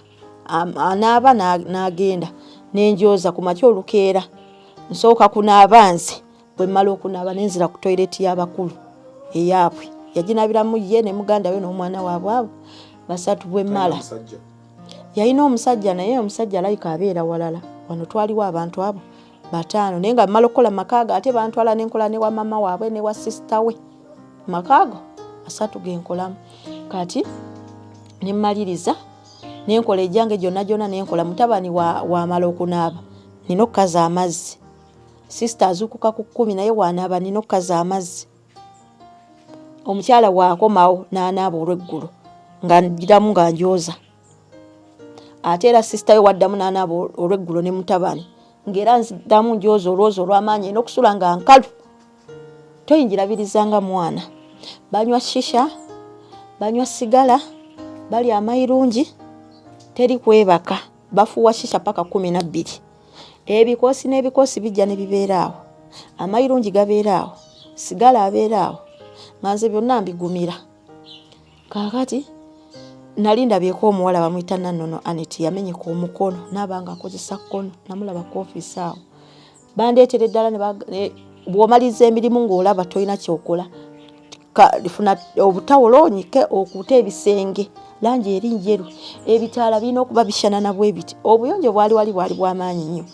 anaaba n'agenda nenjoza ku makya olukeera nsooka kunaaba nze bwe mmala okunaaba nenzira ku toilet y'abakulu eyaabwe yaginabiramu ye ne muganda we n'omwana waabwe abo 3 bwe mmala yalina omusajja naye omusajja alayika abeera walala wano twaliwo abantu abo 5 naye nga mmala okukola makaaga ate bantwala nenkola ne wa mama waabwe ne wa sisita we makaago 3 genkolamu kati nemmaliriza nenkola ejjange gyonna nenkola mutabani wamala okunaaba nina okukaza amazzi sisita azuukuka ku 10 naye wanaaba nina okukaza amazzi omukyala waakomawo n'anaaba olw'eggulu nga ngiramu nga njoza ate era sisita we waddamu n'anaaba olw'eggulu ne mutabani ng'era nziddamu njoza olwozi olw'amaanyi n'okusula nga nkalu toyinjirabirizanga mwana. Banywa shisha, banywa sigala, bali amayirungi, teri kwebaka. Bafuwa shisha paka 12. Ebikosi n'ebikosi bijja ne bibeeraawo. Amayirungi gabeeraawo, sigala abeeraawo. Nganze byonna mbigumira. Kaakati nali ndabyeko omuwala bamuyita Nannono Aneti yamenyeka omukono n'abanga akozesa kkono namulaba ku ofiisi awo. Bandeetera eddala bw'omaliza emirimu ng'olaba tolina kyokola. Funa obutawulo onyike okuuta ebisenge langi eri njeru. Ebitaala birina okuba bishanana bwe biti. Obuyonjo bwali bw'amaanyi nnyo.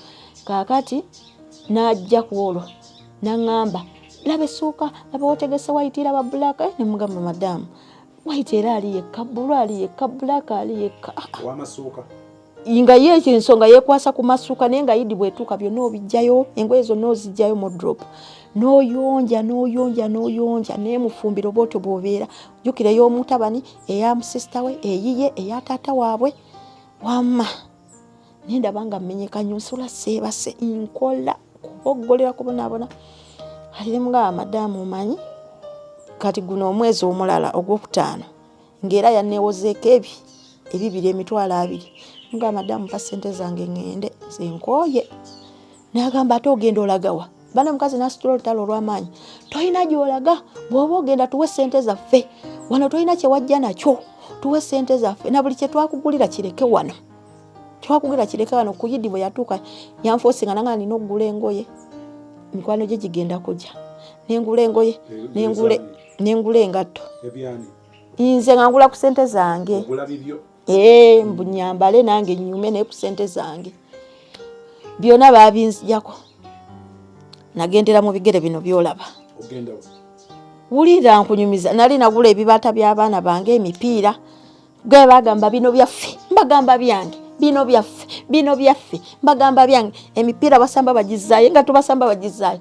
Kaakati n'ajja ku olwo n'aŋŋamba laba essuuka laba otegese wayiti laba bbulaaka ne mugamba madamu wayiti era ali yekka bbulu ali yekka bbulaaka ali yekka w'amasuuka nga ye ensonga yeekwasa ku masuuka naye nga yidi bwetuuka byonna obijjayo engoye zonna ozijjayo mu drop n'oyonja naye mufumbiro bw'otyo bw'obeera jjukira ey'omutabani eya musisita we eyiye eya taata waabwe wamma nendaba nga mmenyeka nnyo nsula seebase nkola kuboggolera kubonaabona ali mugamba madamu omanyi kati guno omwezi omulala ogwokutaano ng'era yanneewozeeko ebibiri emitwalo 2 nga madamu pa ssente zange ngende zinkooye n'agamba ate ogenda olagawa bana mukazi n'asitula olutalo olw'amaanyi tolina gy'olaga bw'oba ogenda tuwe ssente zaffe wano tolina kye wajja nakyo tuwe ssente zaffe na buli kye twakugulira kireke wano ku Yidi bwe yatuuka yanfoosinga nanga nina okugula engoye mikwano gye gigenda kujja n'engula engoye n'engula engatto nze nga ngula ku ssente zange mbunyambale nange nyume naye ku ssente zange byonna baabinzijako nagendera mu bigere bino byolaba wulira nkunyumiza nali nagula ebibaata by'abaana bange emipiira gwe bagamba bino byaffe mbagamba byange bino byaffe mbagamba byange emipiira basamba bagizaayo nga tubasamba bagizaayo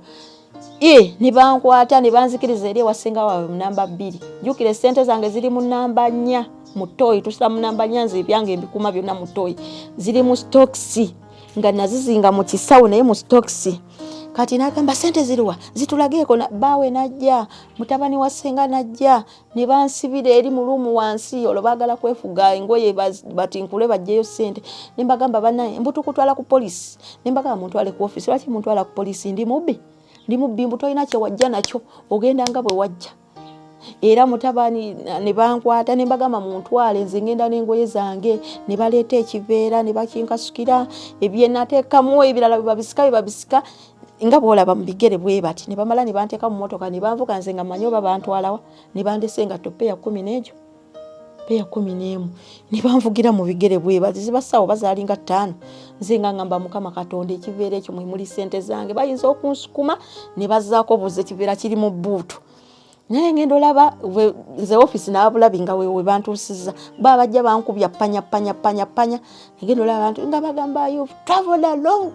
ne bankwata ne banzikiriza eri ewasenga waabwe mu namba 2 jjukira ssente zange ziri mu namba 4 mu ttooyi tusula mu namba 4 nze ebyange mbikuma byonna mu ttooyi ziri mu stokisi nga nazizinga mu kisawo naye mu stokisi kati n'agamba ssente ziriwa zitulageeko baawe najja mutabani wa ssenga najja ne bansibira eri mu luumu wansi olwo baagala kwefuga engoye batinkule bajjeyo ssente ne mbagamba bannaye mbutukutwala ku polisi ne mbagamba muntwale ku ofiisi lwaki muntwala ku polisi ndi mubbi mbu tolina kye wajja nakyo ogenda nga bwe wajja era mutabani ne bankwata ne mbagamba muntwale nze ngenda n'engoye zange ne baleeta ekiveera ne bakinkasukira ebyenateekamu ebirala babisika nga bw'olaba mu bigere bwe bati ne bamala ne banteeka mu mmotoka ne banvuga nze nga manyi oba bantwalawa ne bandese nga topeya 10 n'egyo peya 11 ne banvugira mu bigere bwe bati zibasawo bazaalinga 5 nze nga ngamba Mukama Katonda ekiveera ekyo muli ssente zange bayinza okunsukuma ne bazzaako buze ekiveera kiri mu bbuutu naye ngendo olaba nze ofiisi n'abulabi nga we bantuusizza bajja bankubya panya ngendo olaba abantu nga bagamba you've traveled a long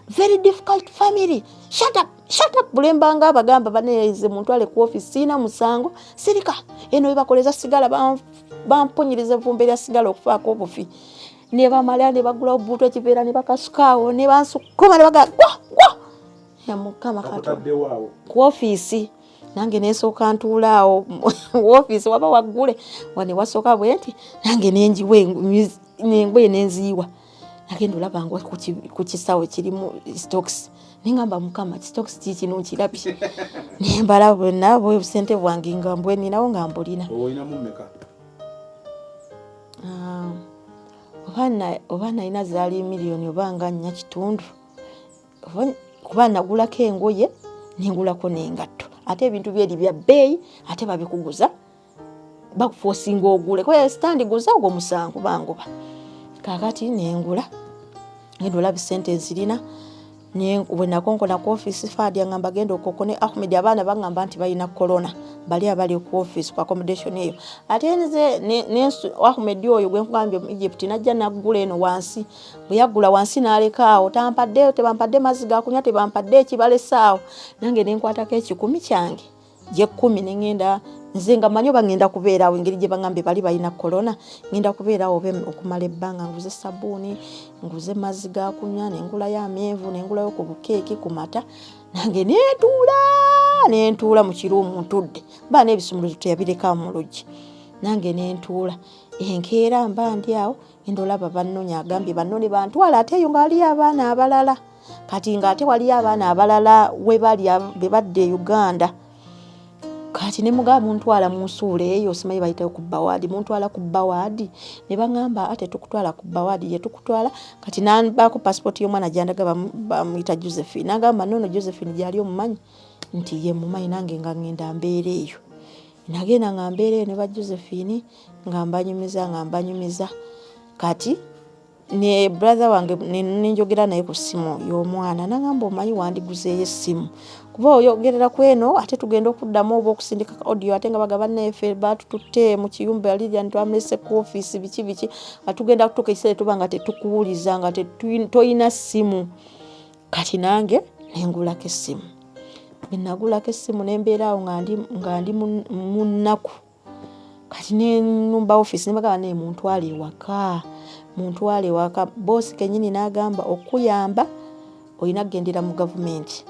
very difficult family shut up bulembanga abagamba baneeze muntwale ku ofiisi sina musango sirika eno webakoleza sigala bamponyereza vumbe lya sigala okufaako obufi ne bamala ne bagula obuutu ekiveera ne bakasukaawo ne bansukuma ne baga ya Mukama Katonda ku ofiisi nange nesooka ntuulaawo ofiisi waba waggule wane wasooka bwe nti nange nenjiwa engoye nenziyiwa nagenda olabanga ku kisawo kirimu stokisi nengamba Mukama stokisi kikino nkirabye nembala bwonna obusente bwange nga mbweninawo nga mbulina oba nalina zaali miliyoni oba nga 4 kuba nagulako engoye nengulako n'engatto ate ebintu byeri bya bbeeyi ate babikuguza bakufoosinga ogule kwa standi guza ogwo musango bangoba kakati nengula ngendo olaba ssente zirina bwe nakonkona ku ofiisi faadi angamba genda okokone Ahmed abaana bangamba nti balina corona bali abali ku ofiisi ku accommodation eyo ate nze Ahmed oyo gwe nkugambye mu Egypt najja naggula eno wansi bwe yaggula wansi n'alekaawo tebampadde mazzi gakunywa tebampadde ekibalesaawo nange nenkwatako 10 kyange gye 10 nengenda nze nga manyi oba ngenda kubeeraawo engeri gye baŋŋambye bali balina corona ngenda kubeeraawo okumala ebbanga nguze sabbuuni nguze mazzi gakunywa nengulayo amenvu nengulayo ku bukeeki ku mata nange neetuula nentuula mu kiruumu ntudde mba n'ebisumuluzo teyabireka mu luggi nange nentuula enkeera mba ndi awo ngenda olaba bannonya agambye banno ne bantwala ate eyo nga waliyo abaana abalala kati nga ate waliyo abaana abalala we bali be badde e Uganda kati ne mugaba muntwala mu nsuula eyo simanyi bayitayo ku bawaadi muntwala ku bawaadi ne baŋŋamba ate tukutwala ku bawaadi ye tukutwala kati nambaako passport y'omwana gyandaga bamuyita Josephine nagamba nono Josephine gyali omumanyi nti ye mumanyi nange nga ngenda mbeera eyo nagenda nga mbeera eyo ne ba Josephine nga mbanyumiza kati ne brother wange ninjogera naye ku simu y'omwana nagamba omanyi wandiguzeeyo essimu kuba oyogerera ku eno ate tugenda okuddamu oba okusindika audio ate nga bagaba naffe batututte mu kiyumba yali twamulese ku office biki atugenda kutuuka ekiseera tuba nga tetukuwuliza nga toyina ssimu kati nange nengulako essimu nagulako essimu nembeera awo nga ndi mu nnaku kati nenumba office nebagamba ne muntwale ewaka bosi kenyini nagamba okuyamba olina kugendera mu gavumenti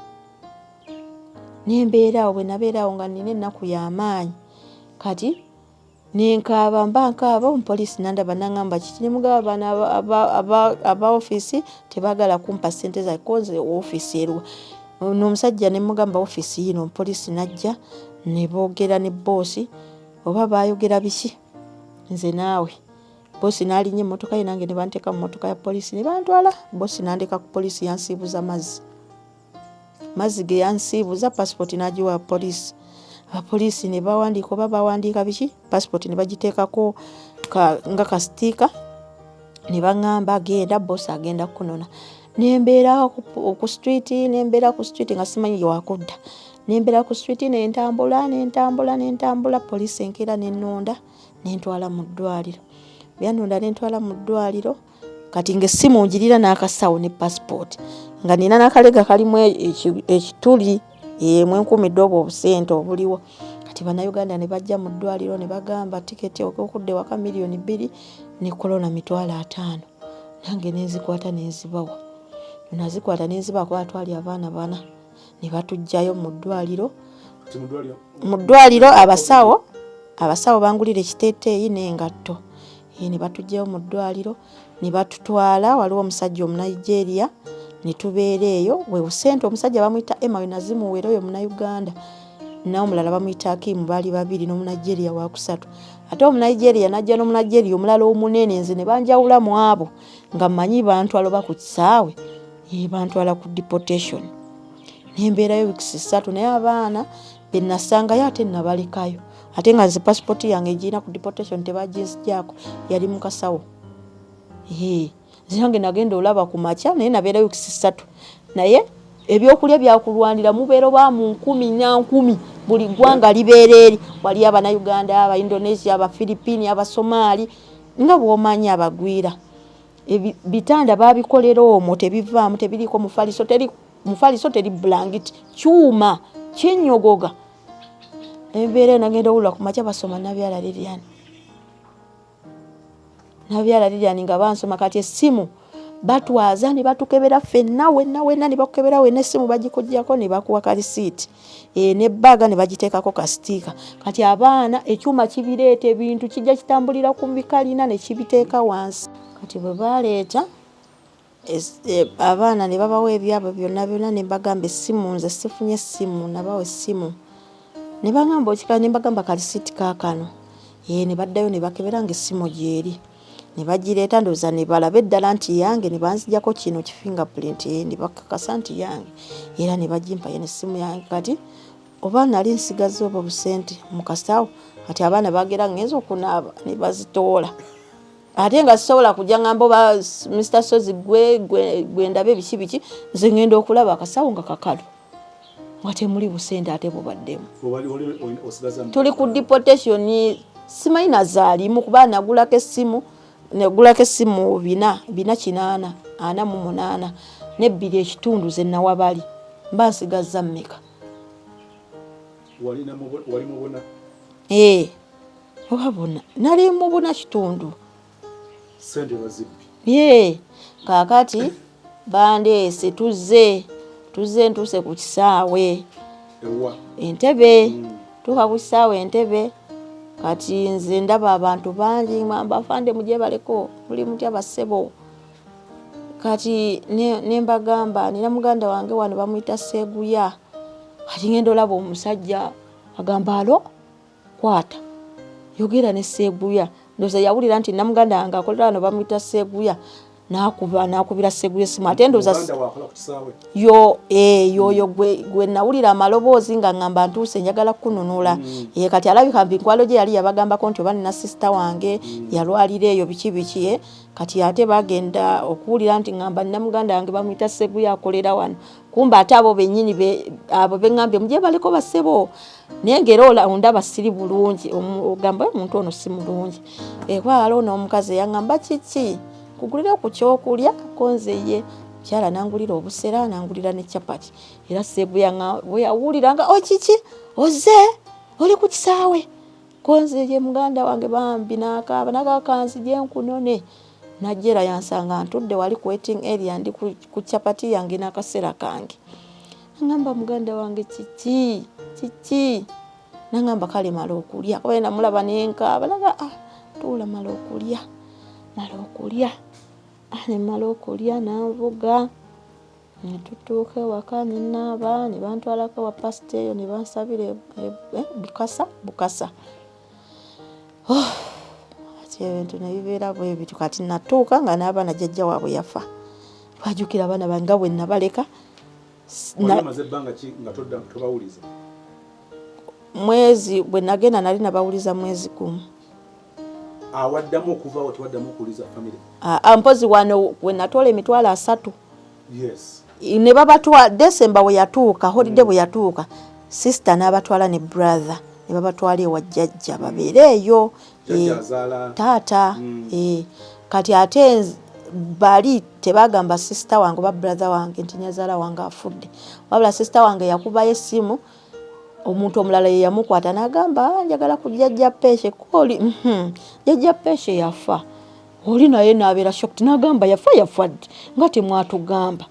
nembeerawo bwe nabeerawo nga nina ennaku y'amaanyi kati nkaaba omupoliisi nandaba nangamba kiki nemugaba bano aba office tebagala kumpa ssente za konze office erwa n'omusajja nemugamba office yino omupoliisi najja ne boogera ne boosi oba bayogera biki nze naawe boosi n'alinnya emmotoka ye nange ne banteeka mu mmotoka ya poliisi ne bantwala boosi nandeka ku poliisi yansiibuza mazzi ge yansiibuza passport n'agiwa poliisi abapoliisi ne bawandiika oba bawandiika biki passport ne bagiteekako nga kasitiika ne baŋŋamba genda boosi agenda kukunona nembeera ku street nga simanyi wakudda nembeera ku street nentambula poliisi enkeera nennonda nentwala mu ddwaliro byanonda nentwala mu ddwaliro kati ng'essimu njirira n'akasawo ne passport nga nina n'akalega kalimu ekituli mwenkumidde obwo obusente obuliwo kati bannayuganda ne bajja mu ddwaliro ne bagamba tiketi okudde waka $2,000,000 ne korona $5,000 nange nenzikwata nenzibawa nazikwata nenzibawa kuba twali abaana 4 ne batujjayo mu ddwaliro abasawo bangulira ekiteeteeyi n'engatto ne batujjayo mu ddwaliro ne batutwala waliwo omusajja omunayigeria ne tubeera eyo wewusente omusajja bamuyita Emma we nazimuweera oyo Munauganda n'omulala bamuyita Akimu baali 2 n'omunayigeria wa 3 ate omunayigeria najja n'omunayigeria omulala omunene nze ne banjawula mu abo nga mmanyi bantwala oba ku kisaawe bantwala ku deportation nembeerayo weeks 3 naye abaana benasangayo ate nabalekayo ate nga nze passport yange egirina ku deportation tebaginzijjaako yali mu kasawo zange nagenda olaba ku makya naye nabeerayo weeks 3 naye ebyokulya byakulwanira mubeera oba mu 10 na 10 buli ggwanga libeera eri wali Abanayuganda aba Indonesia aba Philippine aba Somali nga bw'omanyi abagwira bitanda babikolera omwo tebivaamu tebiriko mufaliso teri blanket kyuma kinyogoga embeera nagenda owulira ku makya basoma Nabyala Lilian nga bansoma kati essimu batwaza ne batukebera ffenna wenna ne bakukebera wenna essimu bagikujjako ne bakuwa kalisiiti ne bbaga ne bagiteekako kasitiika kati abaana ekyuma kibireeta ebintu kijja kitambulira ku bikalina ne kibiteeka wansi kati bwe baleeta abaana ne babawa ebyabwe byonna ne bagamba essimu nze sifunye essimu nabawa essimu ne bagamba okika ne bagamba kalisiiti kaakano ne baddayo ne bakebera ng'essimu gyeri ne bagireeta ndowooza ne balaba eddala nti yange ne banzijjako kino fingerprint ne bakakasa nti yange era ne bagimpa n'essimu yange kati oba nali nsigaze obwo busente mu kasawo kati abaana bagera ngenza okunaaba ne bazitoola ate nga sisobola kujja ngamba oba Mr. Sozi gwe ndabe biki nze ngenda okulaba akasawo nga kakalu nga temuli busente ate bubaddemu tuli ku deportation simanyi nazaalimu kuba nagulako essimu 4,848 ne 2 ze nawabali mba nsigazza mmeka wali mubuna obabona nali mubuna kitundu sente bazibbi kakati bandeese tuzze ntuse ku kisaawe Entebbe tuka ku kisaawe Entebbe kati nze ndaba abantu bangi ngamba fande muje baleko muli mutya basebo kati ne mbagamba nina muganda wange wano bamuyita Seguya kati ngendo labo omusajja agamba alo kwata yogera ne Seguya ndoza yawulira nti namuganda wange akolera wano bamuyita Seguya nakubira Seguya simu ate ndoza yo gwe nawulira amaloboozi nga ngamba ntuse njagala kununula kati alabika nkwalo gye yali yabagambako nti oba nina sister wange yalwalira eyo biki kati ate bagenda okuwulira nti ngamba nina muganda wange bamuyita Seguya akolera wano kumba ate abo bennyini abo bengambye muje baliko basebo nengera ondaba siri bulungi ogamba omuntu ono si mulungi kwala ono omukazi yangamba kiki kugulira ku kyokulya konze ye kyala nangulira obusera nangulira ne chapati era Seguya bwe yawuliranga kiki oze oli ku kisaawe konze ye muganda wange bambi nakakanzi gye nkunone najera yansanga ntudde wali ku waiting area ndi ku chapati yange nakasera kange ngamba muganda wange kiki nangamba kale malo okulya kwena mulaba nenka balaga tula malo okulya ne malo okulya navuga netutuuka waka nenaba ne bantwalako wa pastor eyo ne bansabira bukasa ebintu nebibeera bwe bitu kati natuuka nga n'abaana jjajja waabwe yafa twajukira abaana bange bwe nabaleka mwezi bwe nagenda nali nabawuliza mwezi gumu awaddamu okuva waddamu okuwuliza family mpozi wano bwe natoola emitwalo 3 ne babatwala December bwe yatuuka holiday bwe yatuuka sister n'abatwala ne brother ne babatwala ewa jjajja babeere eyo taata kati ate bali tebagamba sister wange ba brother wange nti nyazaala wange afudde wabula sister wange yakubayo essimu omuntu omulala ye yamukwata n'agamba njagala ku jjajja peshe koli jjajja peshe yafa oli naye n'abeera shocked n'agamba yafa nga temwatugamba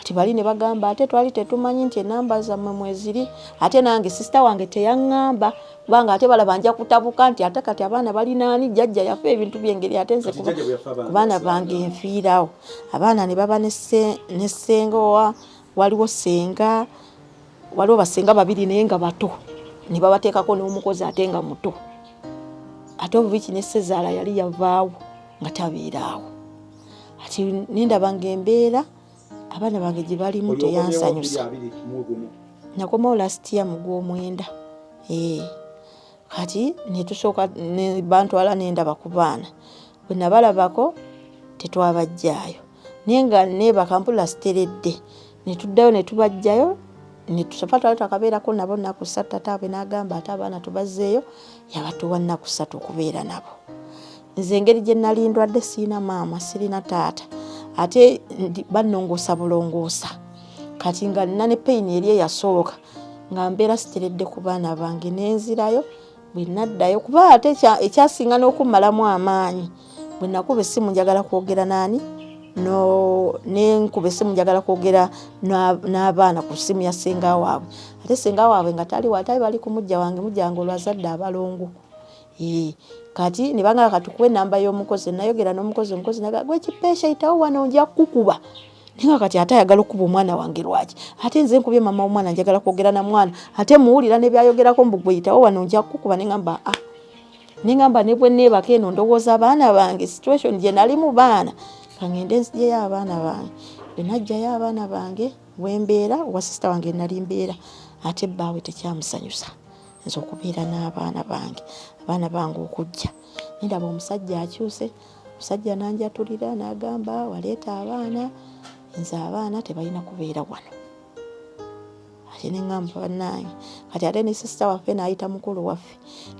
ati bali ne bagamba ate twali tetumanyi nti enamba zammwe mweziri ate nange sister wange teyaŋŋamba kubanga ate balaba nja kutabuka nti ate kati abaana bali naani jjajja yafa ebintu byengeri ate nze kubaana bange nfiirawo abaana ne baba ne ssenga waliwo basenga babiri naye nga bato ne babateekako n'omukozi ate nga muto ate obubiki ne Sezaala yali yavaawo nga tabeeraawo ati nendaba ng'embeera abaana bange gye balimu teyansanyusa nakomawo last year mu Gwomwenda kati netusooka ne bantwala nendaba ku baana bwe nabalabako tetwabajjaayo naye nga neebaka mpula siteredde netuddayo netubajjayo netusapa twali twakabeerako nabo nnaku 3 taataabwe n'agamba ate abaana tubazzeeyo yabatuwa nnaku 3 okubeera nabo nze engeri gye nali ndwadde siina maama sirina taata ate bannongoosa bulongoosa kati nga nina ne pain eri eyasooka nga mbeera siteredde ku baana bange nenzirayo bwe naddayo kuba ate ekyasinga n'okummalamu amaanyi bwe nakuba essimu njagala kwogera naani nenkuba essimu njagala kwogera n'abaana ku ssimu ya ssenga waabwe ate ssenga waabwe nga tali bali ku mujja wange olwazadde abalongo kati ne banga katukuwe namba y'omukozi nayogera n'omukozi naga gwe kipesha itawo wano nja kukuba ninga kati ate ayagala okuba omwana wange lwaki ate nze nkubye mama omwana njagala kwogera na mwana ate muwulira ne byayogerako mbugwe itawo wano nja kukuba ningamba ne bwe neebaka eno ndowooza abaana bange situation gye nali mu baana kangende nzijeyo abaana bange bwe najjayo abaana bange wembeera wa sister wange nali mbeera ate bbaawe tekyamusanyusa nze okubeera n'abaana bange okujja nendaba omusajja akyuse omusajja nanjatulira n'agamba waleeta abaana nze abaana tebalina kubeera wano ate neŋŋamba bannange kati ate ne sister waffe n'ayita mukulu waffe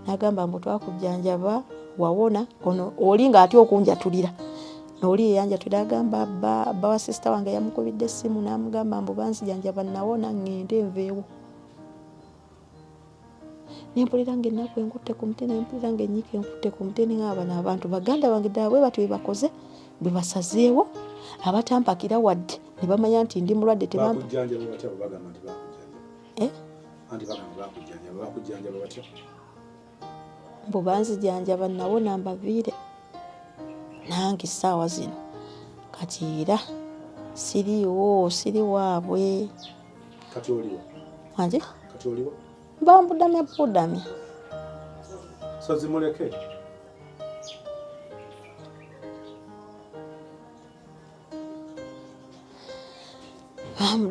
n'agamba mbu twakujjanjaba wawona ono oli ng'atya okunjatulira oli yeyanjatulira agamba abba wa sister wange yamukubidde essimu n'amugamba mbu banzijanjaba nawona ŋŋende nveewo nempulira ng'ennaku enkutte ku mutwe nempulira ng'ennyika enkutte ku mutwe ng'aba n'abantu baganda bange ddala bwe bati bwe bakoze bwe basazeewo abatampakira wadde ne bamanya nti ndi mulwadde anti bakujjanjaba batya mbu banzijanjaba nawona mbaviire nange essaawa zino kati era siriiwo siri waabwe. Kati oliwo anje kati oliwo bambudamya so zimuleke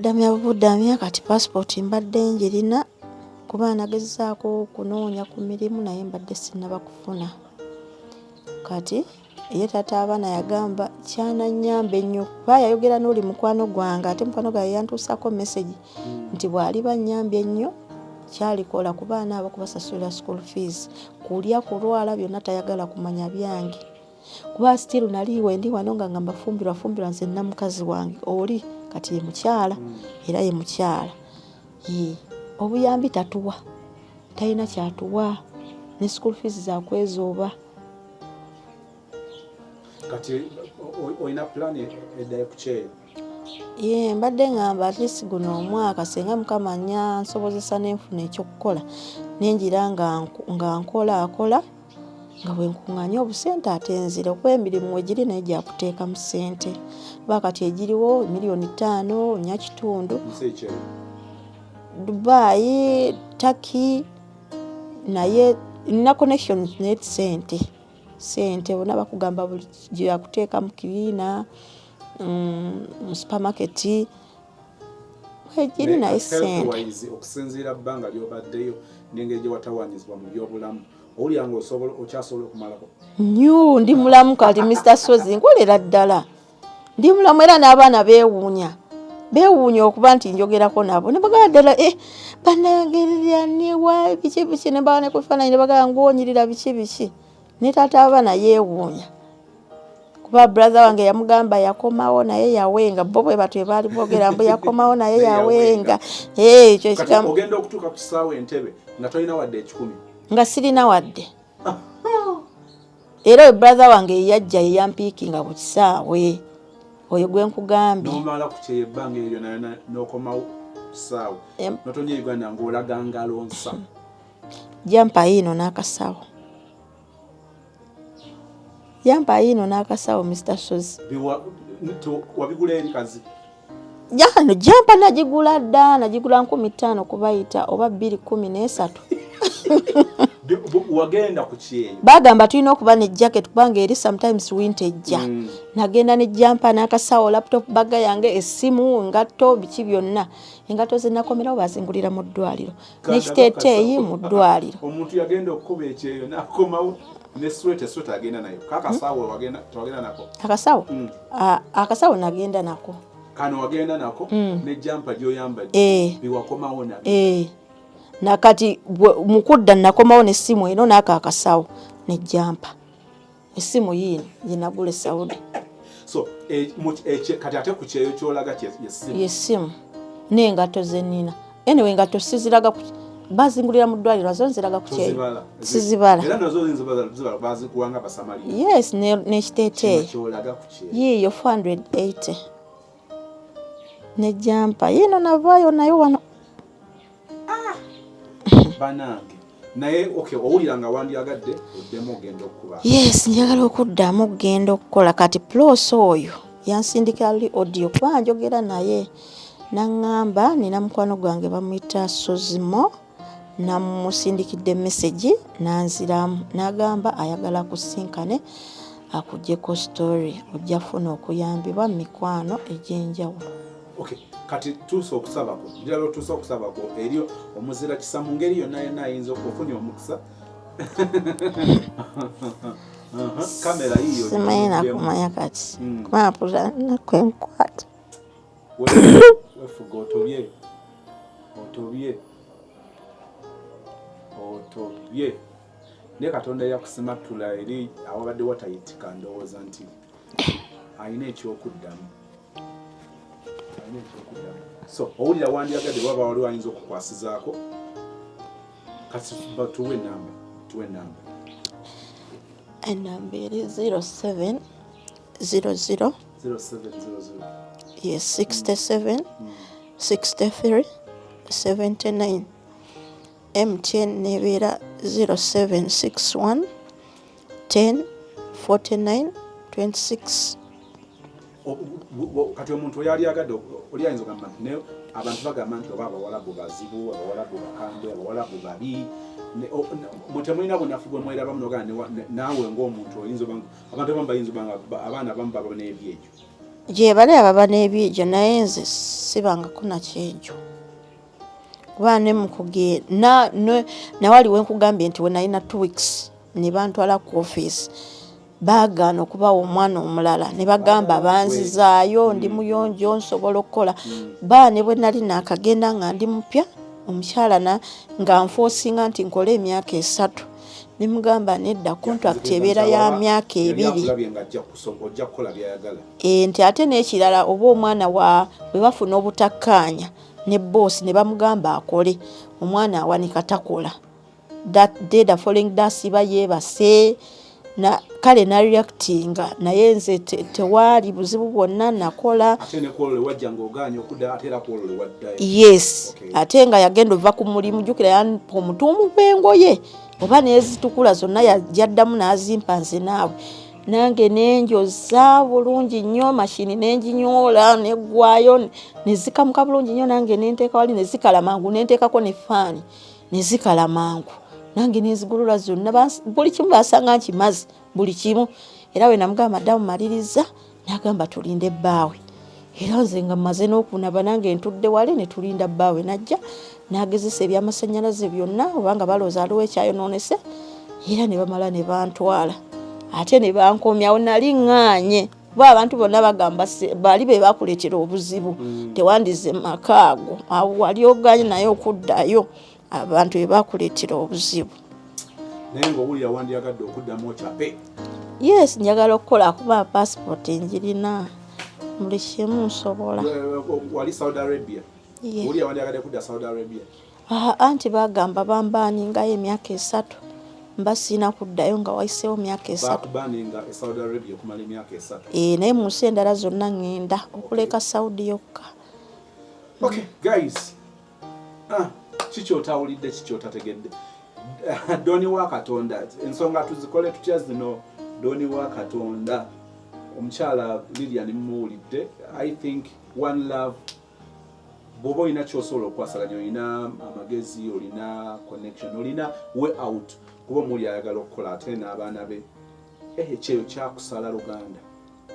bambudamya kati passport mbadde njirina kuba nagezaako okunoonya ku mirimu naye mbadde sinnaba kufuna. Kati ye taata abaana yagamba kyananyamba ennyo kuba yayogera n'oli mukwano gwange ate mukwano gwange yantuusako message nti bw'ali bannyambye ennyo kyalikola ku baana abo kubasasulira school fees, kulya kulwala byonna tayagala kumanya byange kuba still naliiwe ndi wano nga mbafumbirwa nze namukazi wange oli kati ye mukyala era ye mukyala obuyambi tatuwa talina kyatuwa ne school fees zakwezooba. kati oyina plan edda ekukyero mbadde ngamba at least guno omwaka senga mukama nya nsobozesa n'enfuna ekyokukola nenjira nga nkola nga bwenkuŋŋanya obusente ate nzira okuba emirimu wegiri naye gyakuteeka mu ssente bakati egiriwo $5,000,000 nyakitundu Dubai Turkey naye nina connections net sente bona bakugamba buli gyakuteeka mu kiriina mu supermarket wegiri naye sente okusinziira bbanga lyobaddeyo n'engeri gye watawanyizibwa mu byobulamu owulyanga okyasobola okumalako nnyo ndi mulamu kati Mr. Sozi nkolera ddala ndi mulamu era n'abaana beewuunya okuba nti njogerako nabo ne bagamba ddala banagerera newa biki ne bawa ne ku bifaananyi ne bagamba ng'onyirira biki ne taata abaana yeewuunya kuba brother wange yamugamba yakomawo naye yawenga bo bwe batwe baali boogera mbu yakomawo naye yawenga ekyo ekigambo ogenda okutuuka ku kisaawa Entebbe nga tolina wadde 10 nga sirina wadde era brother wange yajja yampiikinga ku kisaawe oyo gwe nkugambye nomala kukyeye ebbanga eryo nayo n'okomawo kisaawe notonye Uganda ng'olaga ngalo nsa jampa yino n'akasawo Mr. Sozi wabigula eri kazi jampa nagigula dda nagigula 15,000 kubayita oba 213 wagenda ku kyeyo bagamba tulina okuba ne jacket kubanga eri sometimes winter ejja nagenda ne jampa n'akasawo laptop baga yange essimu ngatto biki byonna engatto ze nakomerawo bazingulira mu ddwaliro n'ekiteeteeyi mu ddwaliro omuntu yagenda okukuba ekyeyo n'akomawo ne sweta agenda nayo kakasawo wagenda nako akasawo nagenda nako kano wagenda nako ne jampa gy'oyambadde biwakomawo nabyo nakati mukudda nakomawo n'essimu eno n'akasawo ne jampa essimu yiino gye nagula Saudi so kati ate ku kyeyo kyolaga yessimu n'engatto ze nnina anyway engatto siziraga bazingulira mu ddwaliro zo nziraga ku kyeyo sizibala era nazo nzibala bazikuwanga basamali yes n'ekiteeteeyi kyolaga ku kyeyo yiyo 480 ne jampa yiino navaayo nayo wano banange naye owulira nga wandyagadde oddemu ogenda okuba yes njagala okuddamu okugenda okukola kati plus oyo yansindikira li audio kuba njogera naye naŋŋamba nina mukwano gwange bamuyita Sozimo namusindikidde message nanziramu n'agamba ayagala kusinkane akugyeko story ojja funa okuyambibwa mu mikwano egy'enjawulo. Kati tuusa okusabako njala tuusa okusabako eriyo omuzira kisa mu ngeri yonna yonna ayinza okufunya omukisa kamera yiyo simanyi nakumanya kati kumapula nakwenkwata wefuga otobye ne Katonda yakusimatula eri awabadde watayitika ndowooza nti ayina ekyokuddamu. So owulira wandyagadde waba wali wayinza okukwasizaako kati tuwe namba enamba eri 0700 yes 67 63 79 MTN nebeera 0761 10 49 26. Kati omuntu yali agadde oli ayinza okugamba nti ne abantu bagamba nti oba abawalabu bazibu, abawalabu bakambwe, abawalabu babi, mutemulina bunafu bwe mwerabamu nogaa naawe ng'omuntu oyinza abantu abamu bayinza abaana abamu baba n'ebyejo gye bali ababa n'ebyejo naye nze sibangako nakyejo kuba ne mukugenda nawaliwo nkugambye nti we nalina 2 weeks ne bantwala ku office baagaana okubawa omwana omulala ne bagamba banzizaayo ndi muyonjo nsobola okukola ne bwe nali naakagenda nga ndi mupya omukyala nga nfoosinga nti nkole emyaka 3 ne mugamba nedda contract ebeera ya myaka 2 nti ate n'ekirala oba omwana bwe bafuna obutakkaanya ne boss ne bamugamba akole omwana awanika takola the following day siba yeebase na kale na reactinga naye nze tewaali buzibu bwonna nakola yes ate nga yagenda ova ku mulimu jjukira yampa omutuumu gw'engoye oba nezitukula zonna yaddamu n'azimpa nze naawe nange nenjoza bulungi nnyo mashini nenjinyoola neggwayo nezikamuka bulungi nnyo nange nenteeka wali nezikala mangu nenteekako ne faani nezikala mangu nange nezigulula zonna buli kimu basanga nkimazi buli kimu era we namugamba madamu maliriza nagamba tulinde bbaawe era nze nga mmaze n'okunaba nange ntudde wale ne tulinda bbaawe najja nagezesa ebyamasannyalaze byonna obanga balooza aliwo ekyayonoonese era ne bamala ne bantwala ate ne bankomyawo nali ŋŋaanye kuba abantu bonna bagamba bali be bakuleetera obuzibu tewandize makaago awo wali oganye naye okuddayo abantu be bakuleetera obuzibu naye ng'owulira wandyagadde okuddamu okyape yes njagala okukola kuba passport njirina buli kimu nsobola wali Saudi Arabia owulira wandyagadde kudda Saudi Arabia anti bagamba bambaaningayo emyaka 3 mba sina kuddayo nga wayiseewo myaka 3 naye mu nsi endala zonna ŋŋenda okuleka Saudi yokka. Okay guys, kikyotawulidde kikyotategedde doni wa Katonda ensonga tuzikole tutya zino doni wa Katonda omukyala Lilian muwulidde. I think one love bw'oba olina kyosobola okukwasaganya olina amagezi olina connection olina way out kuba omuli ayagala okukola ate n'abaana be ekyeyo kyakusala Luganda.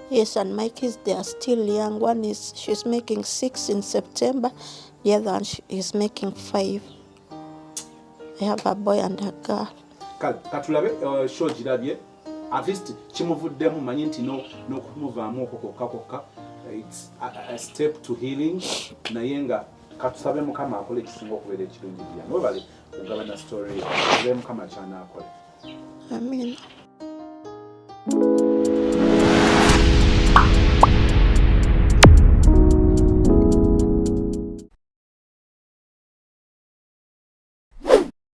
Yes, and my kids, they are still young. She's making 6 in September. The other one is making 5. I have a boy and a girl. Katulabe show girabye at least kimuvuddemu manyi nti n'okumuvaamu okukokka it's a step to healing naye nga katusabe Mukama akole ekisinga okubeera ekirungi byano webale kugabana story tusabe Mukama kyanaakole. Amen.